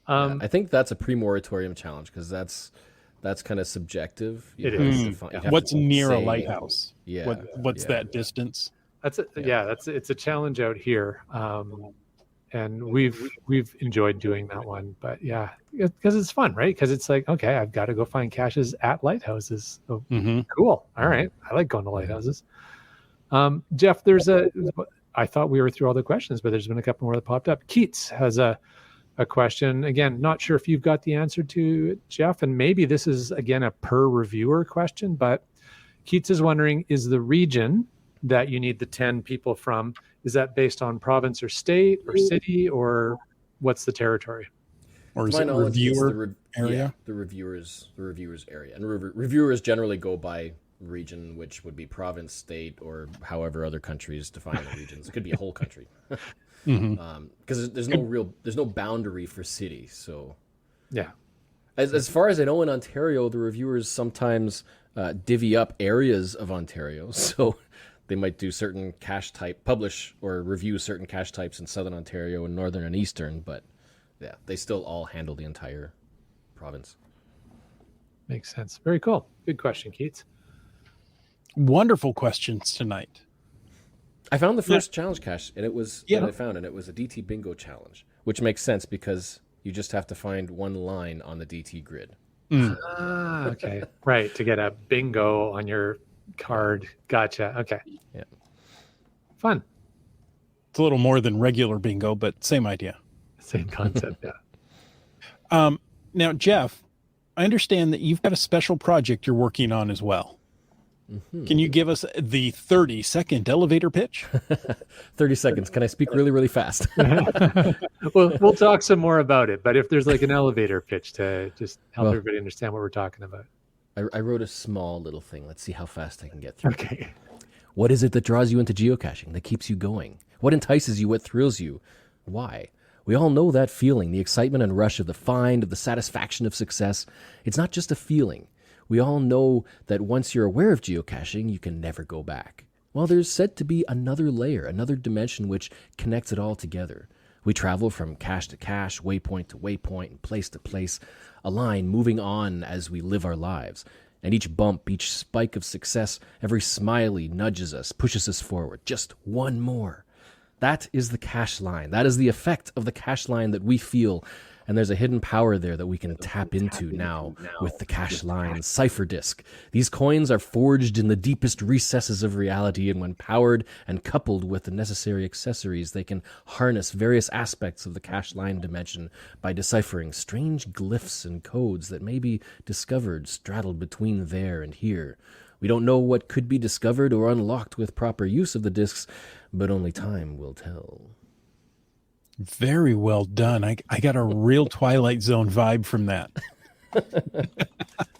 I think that's a pre-moratorium challenge, because that's kind of subjective. It is. What's near a lighthouse? Yeah. What's that distance? It's a challenge out here. And we've enjoyed doing that one, but yeah, because it's fun, right? Because it's like, okay, I've got to go find caches at lighthouses. Oh, cool. All right. I like going to lighthouses. Jeff, I thought we were through all the questions, but there's been a couple more that popped up. Keats has a question. Again, not sure if you've got the answer to it, Jeff, and maybe this is, again, a per reviewer question, but Keats is wondering, is the region that you need the 10 people from, is that based on province or state or city, or what's the territory? Or is it reviewer area? Yeah, the reviewers area. And reviewers generally go by region, which would be province, state, or however other countries define the regions. It could be a whole country. Because there's no boundary for city. So yeah. As far as I know, in Ontario, the reviewers sometimes divvy up areas of Ontario. So they might do certain cache type, publish or review certain cache types in Southern Ontario and Northern and Eastern, but yeah, they still all handle the entire province. Makes sense. Very cool. Good question, Keats. Wonderful questions tonight. I found the first challenge cache, and it was a DT bingo challenge, which makes sense because you just have to find one line on the DT grid. Okay. Right, to get a bingo on your card. Gotcha. Okay. Yeah. Fun. It's a little more than regular bingo, but same idea. Same concept, yeah. Now, Jeff, I understand that you've got a special project you're working on as well. Can you give us the 30-second elevator pitch? 30 seconds. Can I speak really, really fast? We'll talk some more about it, but if there's like an elevator pitch to just help everybody understand what we're talking about. I wrote a small little thing. Let's see how fast I can get through. Okay. What is it that draws you into geocaching, that keeps you going? What entices you? What thrills you? Why? We all know that feeling, the excitement and rush of the find, of the satisfaction of success. It's not just a feeling. We all know that once you're aware of geocaching, you can never go back. Well, there's said to be another layer, another dimension which connects it all together. We travel from cache to cache, waypoint to waypoint, and place to place, a line moving on as we live our lives. And each bump, each spike of success, every smiley nudges us, pushes us forward. Just one more. That is the cache line. That is the effect of the cache line that we feel. And there's a hidden power there that we can tap into now with the cache line cipher disk. These coins are forged in the deepest recesses of reality, and when powered and coupled with the necessary accessories, they can harness various aspects of the cache line dimension by deciphering strange glyphs and codes that may be discovered straddled between there and here. We don't know what could be discovered or unlocked with proper use of the discs, but only time will tell. Very well done. I got a real Twilight Zone vibe from that.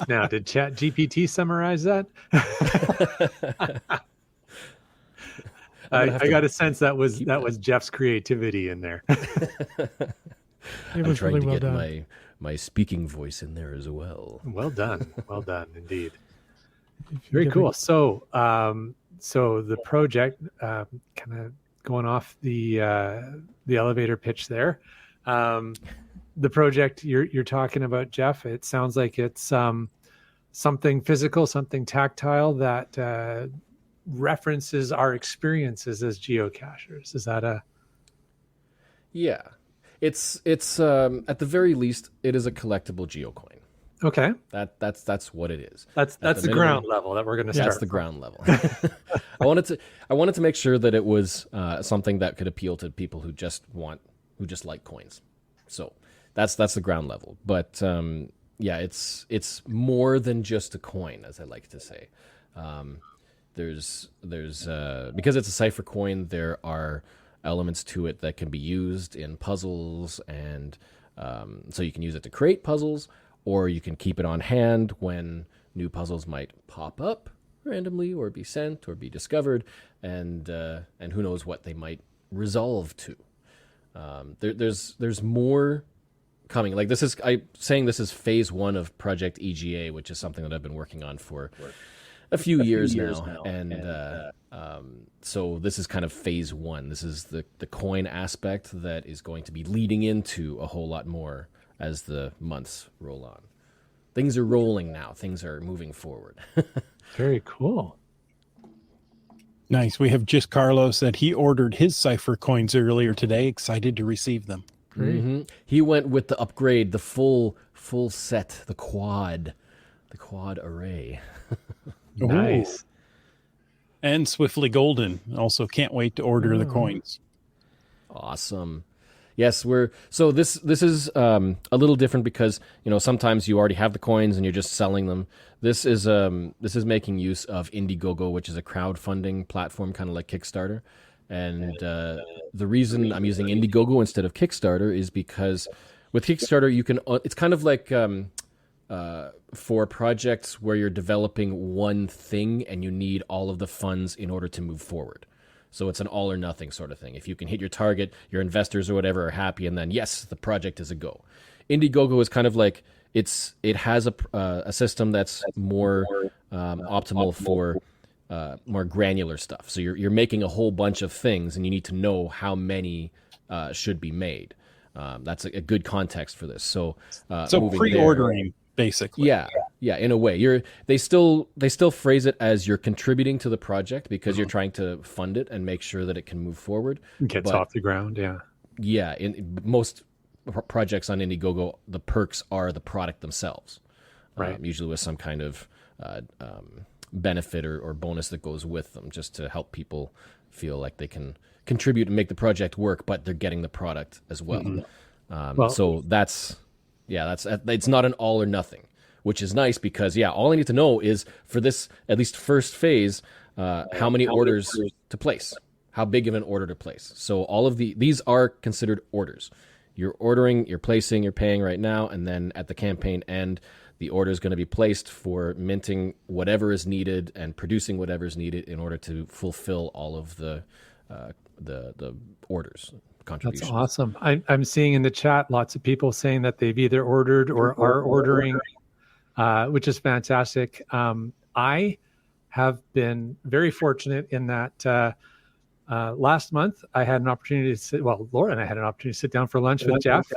Now, did Chat GPT summarize that? I got a sense that was Jeff's creativity in there. It I'm was trying really to well get done. my speaking voice in there as well. Well done indeed. If you Very give cool. me- So, so the project, kind of going off the elevator pitch there. The project you're talking about, Jeff, it sounds like it's something physical, something tactile that references our experiences as geocachers. Is that a? Yeah, it's at the very least, it is a collectible geocoin. Okay, That's what it is. that's the minimum. ground level that we're going to start. That's the ground level. I wanted to make sure that it was something that could appeal to people who just like coins. So that's the ground level. But yeah, it's more than just a coin, as I like to say. There's because it's a cipher coin, there are elements to it that can be used in puzzles, and so you can use it to create puzzles, or you can keep it on hand when new puzzles might pop up randomly, or be sent, or be discovered, and who knows what they might resolve to. There's more coming. Like this is phase 1 of Project EGA, which is something that I've been working on for a few years now. And so this is kind of phase 1. This is the coin aspect that is going to be leading into a whole lot more as the months roll on. Things are rolling now. Things are moving forward. Very cool. Nice. We have just Carlos that he ordered his cipher coins earlier today. Excited to receive them. Mm-hmm. He went with the upgrade, the full set, the quad array. Nice. And Swiftly Golden. Also can't wait to order the coins. Awesome. Yes, this is a little different because sometimes you already have the coins and you're just selling them. This is making use of Indiegogo, which is a crowdfunding platform, kind of like Kickstarter. And the reason I'm using Indiegogo instead of Kickstarter is because with Kickstarter you can. It's kind of like for projects where you're developing one thing and you need all of the funds in order to move forward. So it's an all or nothing sort of thing. If you can hit your target, your investors or whatever are happy, and then yes, the project is a go. Indiegogo is kind of like it has a system that's more optimal for more granular stuff. So you're making a whole bunch of things, and you need to know how many should be made. That's a good context for this. So pre-ordering. Basically, yeah, in a way, they still phrase it as you're contributing to the project because you're trying to fund it and make sure that it can move forward. Gets off the ground, yeah. Yeah, in most projects on Indiegogo, the perks are the product themselves, right? Usually with some kind of benefit or bonus that goes with them, just to help people feel like they can contribute and make the project work, but they're getting the product as well. Mm-hmm. So that's it's not an all or nothing, which is nice because all I need to know is for this at least first phase, how many orders to place, how big of an order to place. So all of these are considered orders. You're ordering, you're placing, you're paying right now, and then at the campaign end, the order is going to be placed for minting whatever is needed and producing whatever is needed in order to fulfill all of the orders That's contributions. awesome. I'm seeing in the chat lots of people saying that they've either ordered or are ordering, which is fantastic. I have been very fortunate in that last month I had an opportunity to Laura and I had an opportunity to sit down for lunch with Jeff,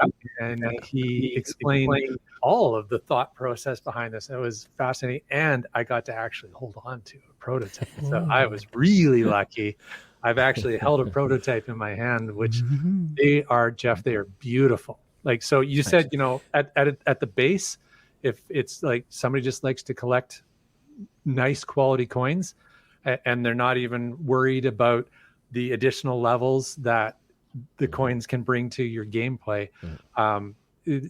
and he explained all of the thought process behind this. It was fascinating, and I got to actually hold on to a prototype. So I was really lucky. I've actually held a prototype in my hand, which they are beautiful. Like, so you said, at the base, if it's like somebody just likes to collect nice quality coins and they're not even worried about the additional levels that the coins can bring to your gameplay,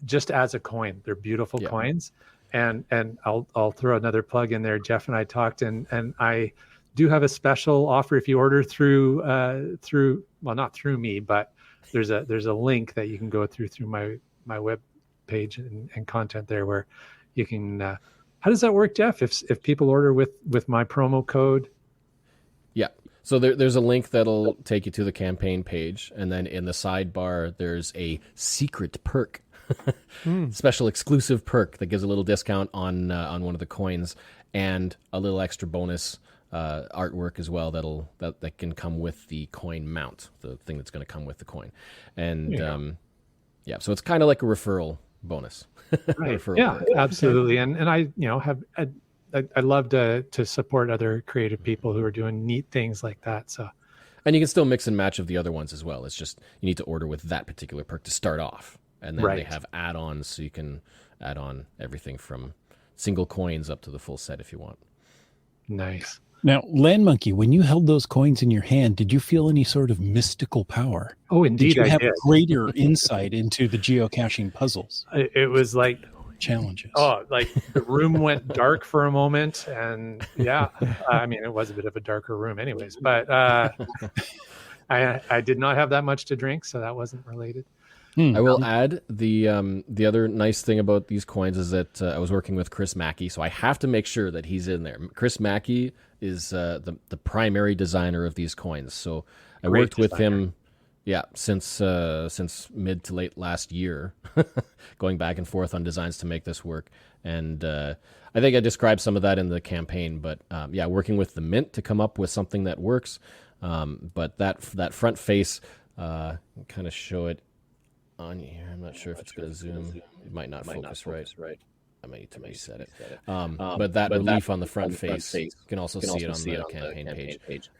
just as a coin, they're beautiful coins. And I'll throw another plug in there. Jeff and I talked, and I do have a special offer if you order through not through me, but there's a link that you can go through my web page and content there where you can. How does that work, Jeff? If people order with my promo code? Yeah. So there's a link that'll take you to the campaign page, and then in the sidebar there's a secret perk, special exclusive perk that gives a little discount on one of the coins, and a little extra bonus artwork as well that can come with the coin mount, the thing that's going to come with the coin, and so it's kind of like a referral bonus. Right. Yeah, absolutely. And I I love to support other creative people who are doing neat things like that. So, and you can still mix and match of the other ones as well. It's just you need to order with that particular perk to start off, and then they have add-ons, so you can add on everything from single coins up to the full set if you want. Nice. Now, Land Monkey, when you held those coins in your hand, did you feel any sort of mystical power? Oh, indeed, did you have did. greater insight into the geocaching puzzles? It was like challenges. Oh, like the room went dark for a moment, and I mean, it was a bit of a darker room, anyways. But I did not have that much to drink, so that wasn't related. I will add the other nice thing about these coins is that I was working with Chris Mackey, so I have to make sure that he's in there. Chris Mackey is the primary designer of these coins, so I worked with him, since mid to late last year, going back and forth on designs to make this work. And I think I described some of that in the campaign, but working with the Mint to come up with something that works. But that front face, kind of show it on here. I'm not sure if it's going to zoom. It might not focus right. I might need to reset it. But that relief on the front face, you can also see it on the campaign page.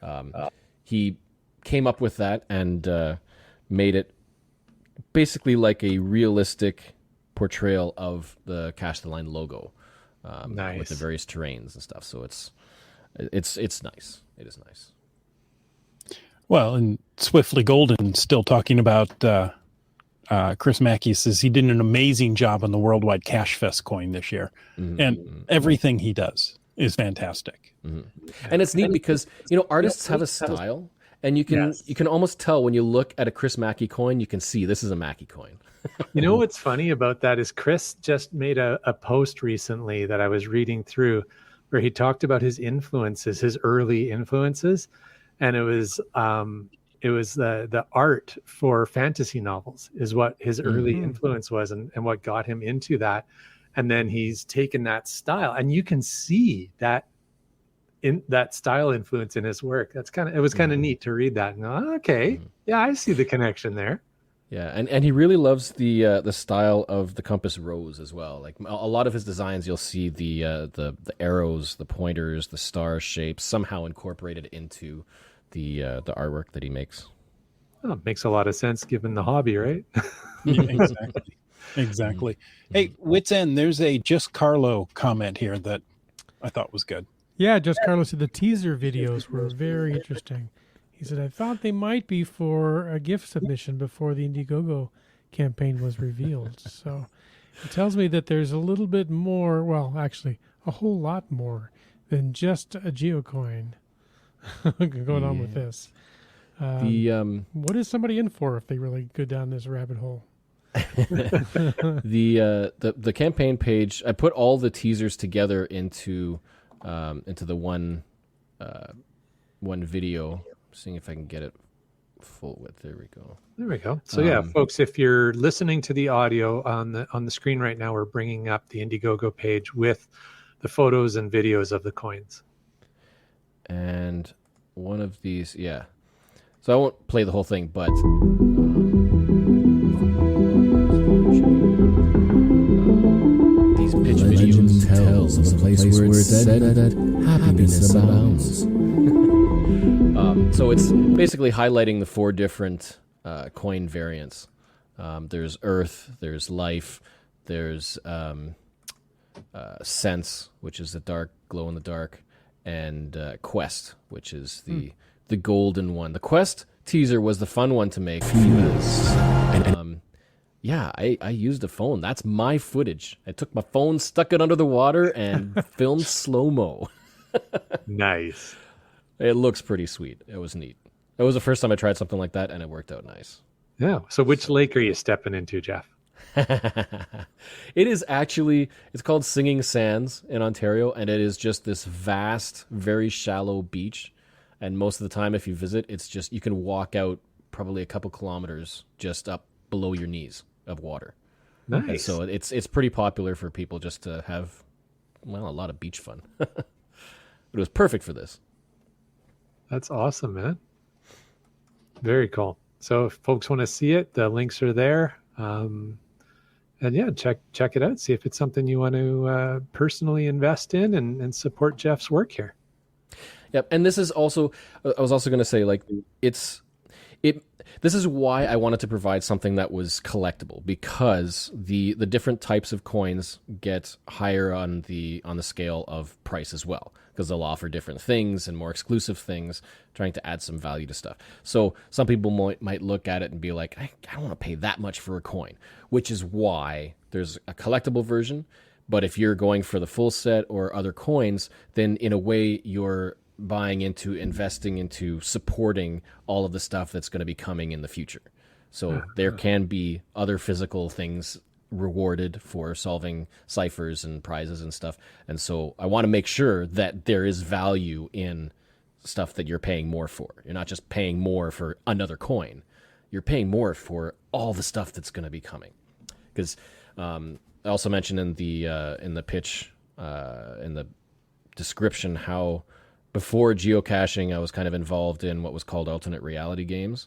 He came up with that and made it basically like a realistic portrayal of the Cache the Line logo, with the various terrains and stuff. So it's nice. It is nice. Well, and Swiftly Golden still talking about Chris Mackey says he did an amazing job on the Worldwide Cache Fest coin this year. And everything he does is fantastic. And it's neat because, artists have a style, and you can almost tell when you look at a Chris Mackey coin, you can see this is a Mackey coin. You know what's funny about that is Chris just made a post recently that I was reading through where he talked about his influences, his early influences. And it was the art for fantasy novels is what his early influence was and what got him into that. And then he's taken that style, and you can see that in that style influence in his work. It was kind of neat to read that and go, okay, I see the connection there. Yeah, and he really loves the style of the compass rose as well. Like a lot of his designs, you'll see the arrows, the pointers, the star shapes somehow incorporated into the artwork that he makes. Oh, it makes a lot of sense given the hobby, right? Exactly. Hey, Wits End, there's a Just Carlo comment here that I thought was good. Yeah, Just Carlo said the teaser videos were very interesting. He said, I thought they might be for a gift submission before the Indiegogo campaign was revealed. So it tells me that there's a little bit more, well, actually, a whole lot more than just a geocoin going on with this. What is somebody in for if they really go down this rabbit hole? The campaign page, I put all the teasers together into the one video. Seeing if I can get it full width. There we go. There we go. So yeah, folks, if you're listening to the audio on the screen right now, we're bringing up the Indiegogo page with the photos and videos of the coins. And one of these, yeah. So I won't play the whole thing, but these pitch videos tells of a place where it's said that happiness abounds. So it's basically highlighting the 4 different coin variants. There's Earth, there's Life, there's Sense, which is the dark, glow in the dark, and Quest, which is the golden one. The Quest teaser was the fun one to make. Yeah, I used a phone. That's my footage. I took my phone, stuck it under the water, and filmed slow-mo. Nice. It looks pretty sweet. It was neat. It was the first time I tried something like that, and it worked out nice. Yeah. So which lake are you stepping into, Jeff? It is actually, it's called Singing Sands in Ontario, and it is just this vast, very shallow beach. And most of the time, if you visit, it's just, you can walk out probably a couple kilometers just up below your knees of water. Nice. And so it's pretty popular for people just to have, well, a lot of beach fun. But it was perfect for this. That's awesome, man. Very cool. So if folks want to see it, the links are there. And yeah, check it out. See if it's something you want to personally invest in and support Jeff's work here. Yep. And this is also, I was also going to say, like, this is why I wanted to provide something that was collectible, because the different types of coins get higher on the scale of price as well, because they'll offer different things and more exclusive things, trying to add some value to stuff. So some people might look at it and be like, I don't want to pay that much for a coin, which is why there's a collectible version. But if you're going for the full set or other coins, then in a way you're buying into, investing into, supporting all of the stuff that's going to be coming in the future. So there can be other physical things rewarded for solving ciphers and prizes and stuff. And so I want to make sure that there is value in stuff that you're paying more for. You're not just paying more for another coin. You're paying more for all the stuff that's going to be coming. Because I also mentioned in the pitch, in the description, how before geocaching, I was kind of involved in what was called alternate reality games.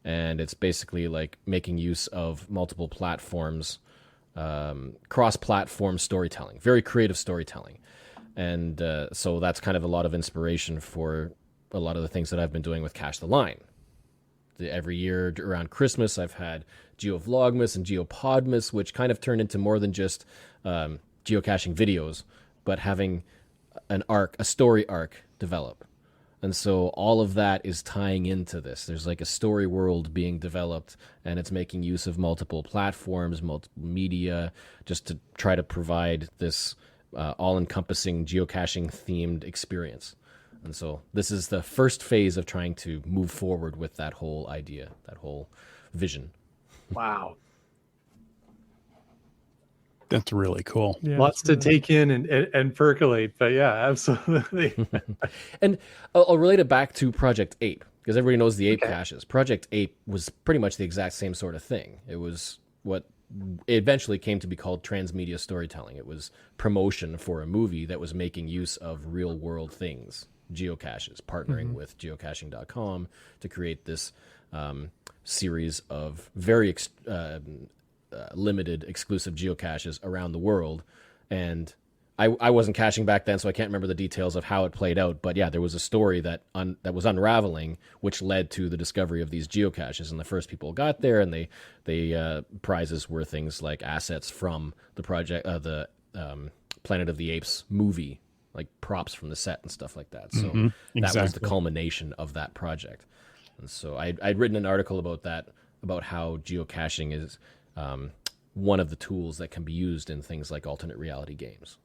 And it's basically like making use of multiple platforms, cross-platform storytelling, very creative storytelling. And so that's kind of a lot of inspiration for a lot of the things that I've been doing with Cache the Line. Every year around Christmas, I've had GeoVlogmas and GeoPodmas, which kind of turned into more than just geocaching videos, but having an arc, a story arc develop. And so all of that is tying into this. There's like a story world being developed, and it's making use of multiple platforms, multiple media, just to try to provide this all-encompassing geocaching-themed experience. And so this is the first phase of trying to move forward with that whole idea, that whole vision. Wow. That's really cool. Yeah, Lots to really take in and percolate, but yeah, absolutely. And I'll relate it back to Project Ape, because everybody knows the ape caches. Project Ape was pretty much the exact same sort of thing. It was what it eventually came to be called transmedia storytelling. It was promotion for a movie that was making use of real world things, geocaches, partnering with geocaching.com to create this series of very limited exclusive geocaches around the world. And I wasn't caching back then, so I can't remember the details of how it played out. But yeah, there was a story that was unraveling, which led to the discovery of these geocaches. And the first people got there, and they prizes were things like assets from the project, the Planet of the Apes movie, like props from the set and stuff like that. So that was the culmination of that project. And so I'd written an article about that, about how geocaching is one of the tools that can be used in things like alternate reality games.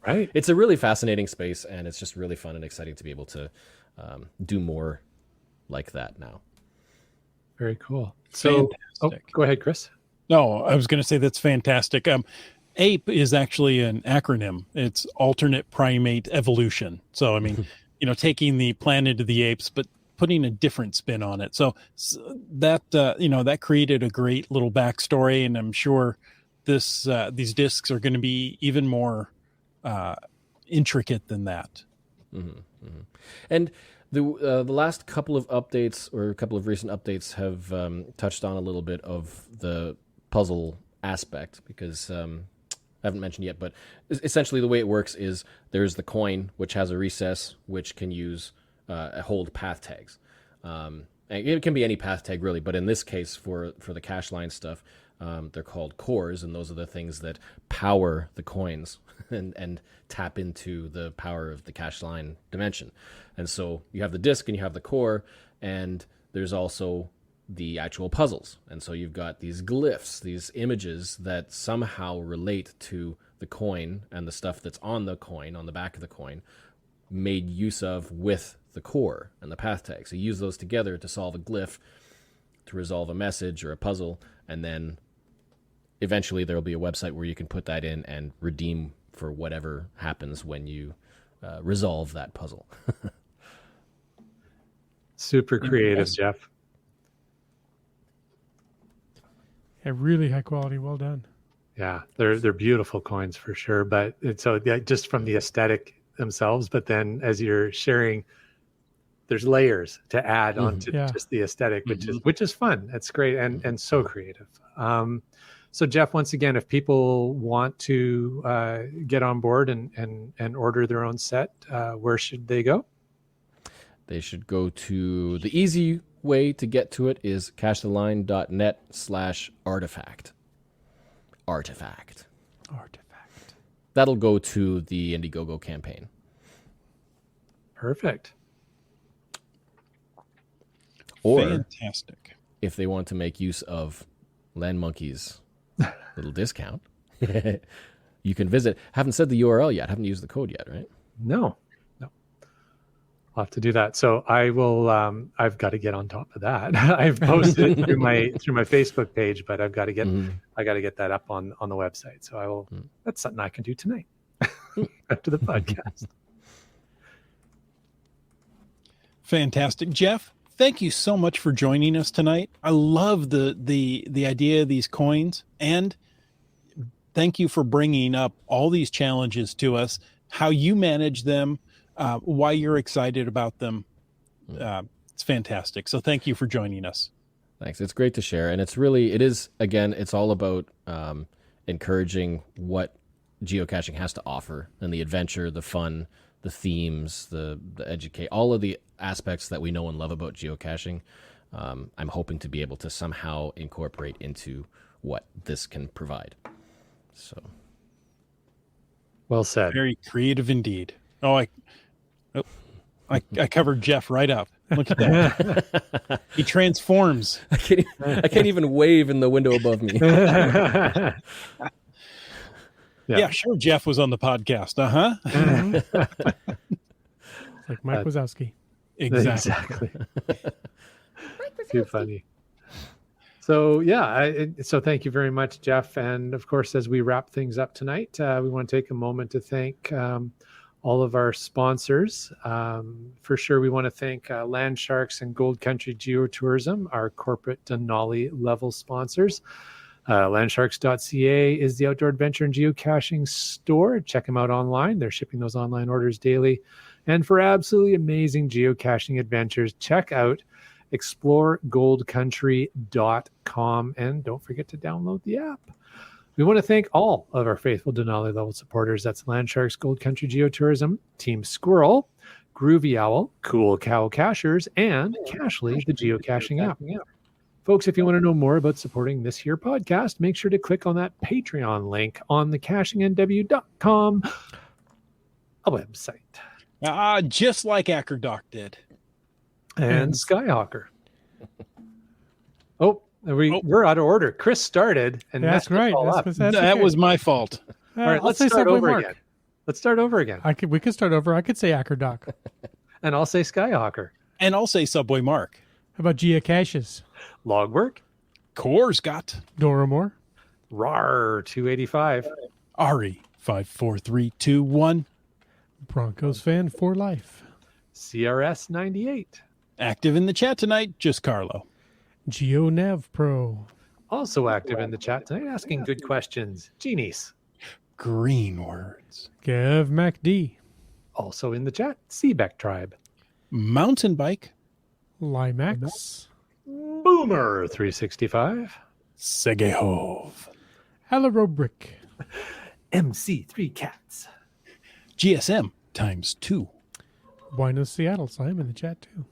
Right. It's a really fascinating space, and it's just really fun and exciting to be able to do more like that now. Very cool. So, go ahead, Chris. No, I was going to say that's fantastic. APE is actually an acronym. It's alternate primate evolution. So, I mean, taking the Planet of the Apes, but putting a different spin on it. So that that created a great little backstory, and I'm sure these discs are going to be even more intricate than that. And the last couple of updates, or a couple of recent updates, have touched on a little bit of the puzzle aspect, because I haven't mentioned yet, but essentially the way it works is there's the coin, which has a recess, which can use hold path tags. And it can be any path tag really, but in this case for the cache line stuff, they're called cores, and those are the things that power the coins and tap into the power of the cache line dimension. And so you have the disk and you have the core, and there's also the actual puzzles. And so you've got these glyphs, these images that somehow relate to the coin and the stuff that's on the coin, on the back of the coin, made use of with the core and the path tag. So you use those together to solve a glyph, to resolve a message or a puzzle, and then eventually there will be a website where you can put that in and redeem for whatever happens when you resolve that puzzle. Super creative, Jeff. Yeah, really high quality. Well done. Yeah, they're beautiful coins for sure. But just from the aesthetic themselves, but then as you're sharing, there's layers to add onto just the aesthetic, which is fun. It's great and so creative. So Jeff, once again, if people want to get on board and order their own set, where should they go? They should go to the easy way to get to it is cachetheline.net/artifact. Artifact. That'll go to the Indiegogo campaign. Perfect. Or Fantastic. if they want to make use of Land Monkey's little discount, you can visit. Haven't said the URL yet. Haven't used the code yet, right? No. I'll have to do that. So I will. I've got to get on top of that. I've posted it through my Facebook page, but I've got to get I got to get that up on the website. So I will. That's something I can do tonight after the podcast. Fantastic. Jeff, thank you so much for joining us tonight. I love the idea of these coins, and thank you for bringing up all these challenges to us, how you manage them, why you're excited about them. It's fantastic. So thank you for joining us. Thanks. It's great to share. And it's all about encouraging what geocaching has to offer, and the adventure, the fun, the themes, the educate, all of the aspects that we know and love about geocaching. I'm hoping to be able to somehow incorporate into what this can provide. So, well said. Very creative indeed. I covered Jeff right up. Look at that. He transforms. I can't even wave in the window above me. Yeah, sure. Jeff was on the podcast. Like Mike Wazowski. Exactly. Too funny. So so thank you very much, Jeff. And of course, as we wrap things up tonight, we want to take a moment to thank all of our sponsors. For sure, we want to thank Land Sharks and Gold Country Geotourism, our corporate Denali level sponsors. Landsharks.ca is the outdoor adventure and geocaching store. Check them out online. They're shipping those online orders daily. And for absolutely amazing geocaching adventures, check out exploregoldcountry.com, and don't forget to download the app. We want to thank all of our faithful Denali level supporters. That's Land Sharks, Gold Country Geotourism, Team Squirrel, Groovy Owl, Cool Cow Cachers, and Cashly, the geocaching app. Folks, if you want to know more about supporting this here podcast, make sure to click on that Patreon link on the cachingnw.com website. Just like Ackerdoc did. And Skyhawker. We're out of order. Chris started and that's right. That was my fault. All right, let's start over again. Let's start over again. We could start over. I could say Ackerdoc. And I'll say Skyhawker. And I'll say Subway Mark. How about geocaches? Logwork. Core's got. Doramore. RAR 285. Ari 54321. Broncos fan for life. CRS 98. Active in the chat tonight, just Carlo. GeoNav Pro. Also active in the chat tonight, asking good questions. Genies. Green words. Kev MacD. Also in the chat, Seabeck Tribe. Mountain bike. Limax. Boomer 365. Segehov. Alarobrick. MC3 Cats. GSM times 2. Buenos Seattle. So I'm in the chat too.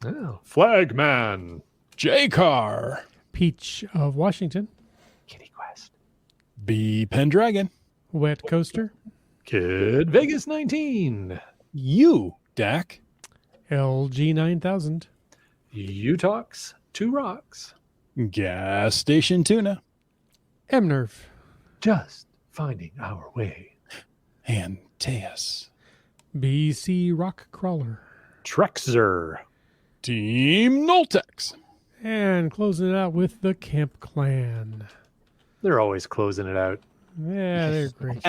Oh, Flagman. J-Car. Peach of Washington. Kitty Quest. B Pendragon. Wet Coaster. Kid Vegas 19. You, Dak. LG 9000. Utox 2 Rocks. Gas Station Tuna. MNerf. Just finding our way. And Teus. BC Rock Crawler. Trexer. Team Noltex. And closing it out with the Camp Clan. They're always closing it out. Yeah, they're great.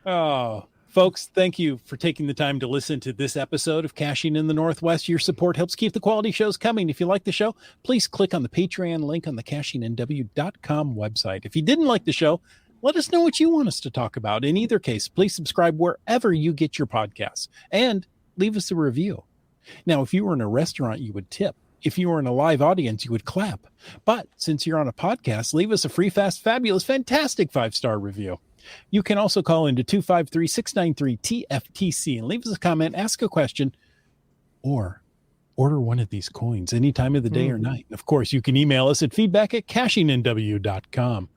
Oh, folks, thank you for taking the time to listen to this episode of Caching in the Northwest. Your support helps keep the quality shows coming. If you like the show, please click on the Patreon link on the cachingnw.com website. If you didn't like the show, let us know what you want us to talk about. In either case, please subscribe wherever you get your podcasts and leave us a review. Now, if you were in a restaurant, you would tip. If you were in a live audience, you would clap. But since you're on a podcast, leave us a free, fast, fabulous, fantastic 5-star review. You can also call into 253-693-TFTC and leave us a comment, ask a question, or order one of these coins any time of the day or night. Of course, you can email us at feedback@cachingnw.com.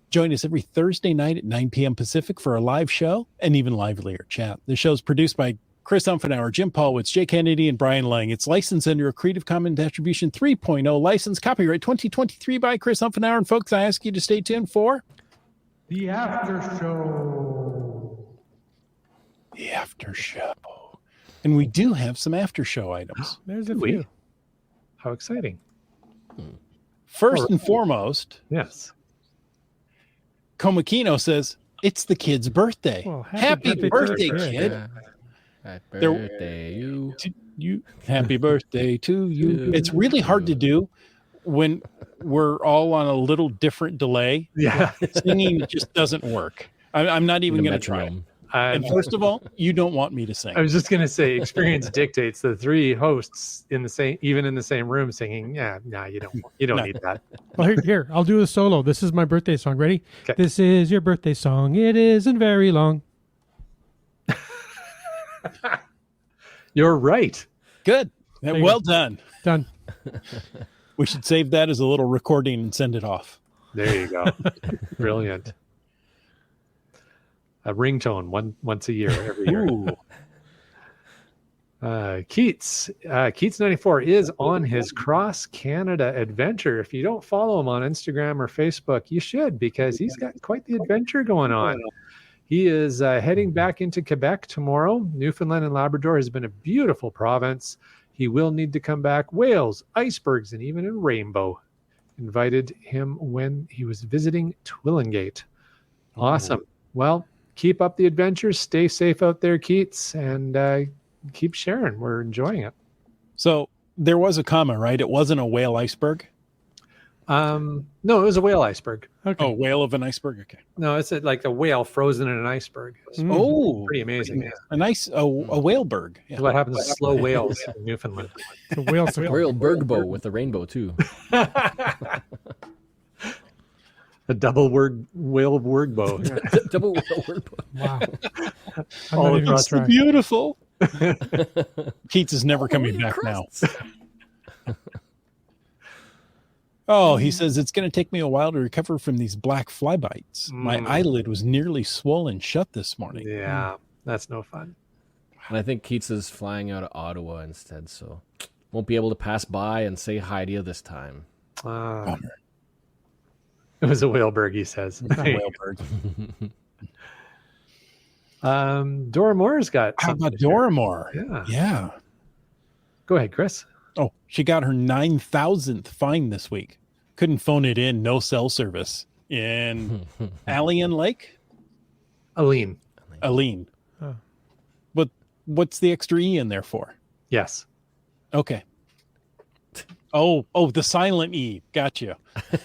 Join us every Thursday night at 9 p.m. Pacific for a live show and even livelier chat. The show is produced by Chris Umfenauer, Jim Paulwitz, Jay Kennedy, and Brian Lang. It's licensed under a Creative Commons Attribution 3.0 license, copyright 2023 by Chris Umfenauer. And folks, I ask you to stay tuned for The After Show. the after show. And we do have some after show items. There's a Do we? few. How exciting. First and foremost, Yes. Komakino says, it's the kid's birthday. Well, happy birthday, kid. Happy There- birthday, you. To you. Happy birthday to you. It's really hard to do when we're all on a little different delay. Yeah. Singing just doesn't work. I'm not even The going to try. metronome. And first of all, you don't want me to sing. I was just going to say, experience dictates the 3 hosts in the same room singing. Yeah, no, you don't No. need that. Well, here, I'll do a solo. This is my birthday song. Ready? 'Kay. This is your birthday song. It isn't very long. You're right. Good. There you Well done. Done. We should save that as a little recording and send it off. There you go. Brilliant. A ringtone once a year, every year. Ooh. Keats 94 is on his cross Canada adventure. If you don't follow him on Instagram or Facebook, you should, because he's got quite the adventure going on. He is heading back into Quebec tomorrow. Newfoundland and Labrador has been a beautiful province. He will need to come back. Whales, icebergs, and even a rainbow. Invited him when he was visiting Twillingate. Awesome. Well, keep up the adventures. Stay safe out there, Keats, and keep sharing. We're enjoying it. So there was a comma, right? It wasn't a whale iceberg. No, it was a whale iceberg. Okay. Oh, whale of an iceberg. Okay. No, it's like a whale frozen in an iceberg. It's Oh, pretty amazing. Yeah. a nice a whaleberg. Yeah. That's what happens to slow whales in Newfoundland. The whale song. Royal Bergbow with the rainbow, too. A double whale word bow. Double whale Bergbow. Wow. I'm All not even across gonna try. Beautiful. Keats is never coming back now. Oh, he says it's going to take me a while to recover from these black fly bites. My eyelid was nearly swollen shut this morning. Yeah, that's no fun. And I think Keats is flying out of Ottawa instead, so won't be able to pass by and say hi to you this time. Bummer. It was a whaleberg, he says. Whaleberg. Dora Moore's got How something about to share. Dora Moore? Yeah. Yeah. Go ahead, Chris. Oh, she got her 9,000th fine this week. Couldn't phone it in. No cell service in Alien Lake. Aline. Aline. Oh. But what's the extra E in there for? Yes. Okay. Oh, the silent E. Gotcha.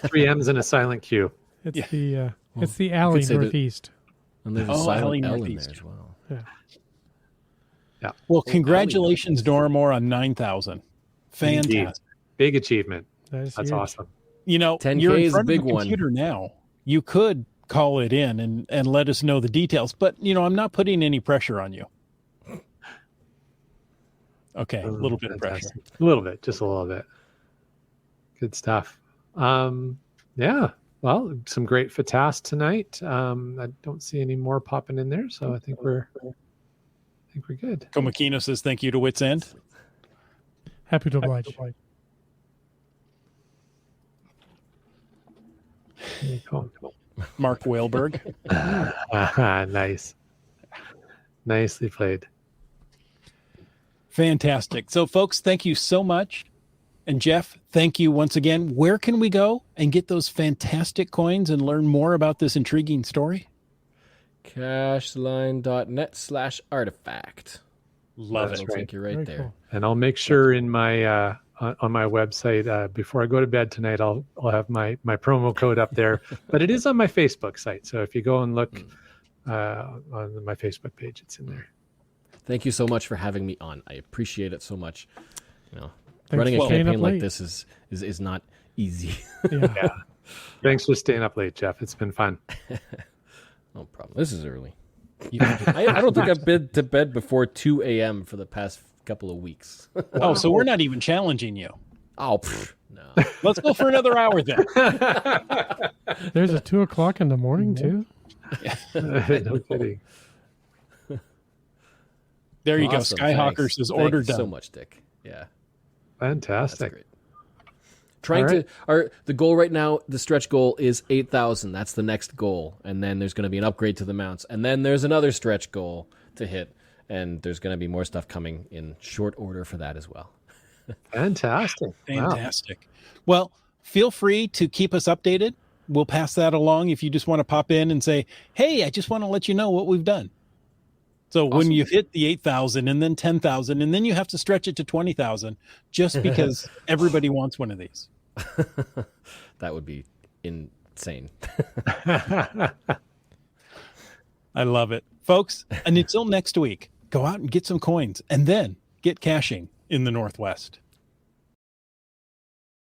3 M's and a silent Q. It's Yeah. the alley say that- northeast. And there's a Oh, silent Alley L in Northeast. there as well. Yeah. Well, Oh, congratulations, Alley Doramore, on 9,000. Indeed. Fantastic. Big achievement. That's That's huge. awesome. You know, 10K you're in is a front big of the one. computer now. You could call it in and let us know the details, but I'm not putting any pressure on you. Okay, a little bit of pressure. Fantastic. A little bit, just a little bit. Good stuff. Yeah. Well, some great FATAS tonight. I don't see any more popping in there, so I think we're good. Komakino says thank you to Wits End. Happy to oblige. Cool. Mark Wahlberg. Nice. Nicely played. Fantastic. So, folks, thank you so much. And Jeff, thank you once again. Where can we go and get those fantastic coins and learn more about this intriguing story? Cacheline.net/artifact. Love That's it. right. Take you right Very there. cool. And I'll make sure in my on my website before I go to bed tonight, I'll have my promo code up there. But it is on my Facebook site, so if you go and look on my Facebook page, it's in there. Thank you so much for having me on. I appreciate it so much. Thanks Running for a staying up campaign like late. this is not easy. Yeah. Thanks for staying up late, Jeff. It's been fun. No problem. This is early. I don't think I've been to bed before 2 a.m. for the past couple of weeks. Oh, so we're not even challenging you. Oh, no. Let's go for another hour then. There's a 2 o'clock in the morning too. No kidding. There you Awesome. go. Skyhawker Thanks. says Thank order you done. so much, Dick. Yeah, that's Fantastic. great. The goal right now, the stretch goal is 8,000. That's the next goal. And then there's going to be an upgrade to the mounts. And then there's another stretch goal to hit. And there's going to be more stuff coming in short order for that as well. Fantastic. Wow. Fantastic. Well, feel free to keep us updated. We'll pass that along if you just want to pop in and say, hey, I just want to let you know what we've done. So when you hit the 8,000 and then 10,000, and then you have to stretch it to 20,000 just because everybody wants one of these. That would be insane. I love it. Folks, and until next week, go out and get some coins and then get caching in the Northwest.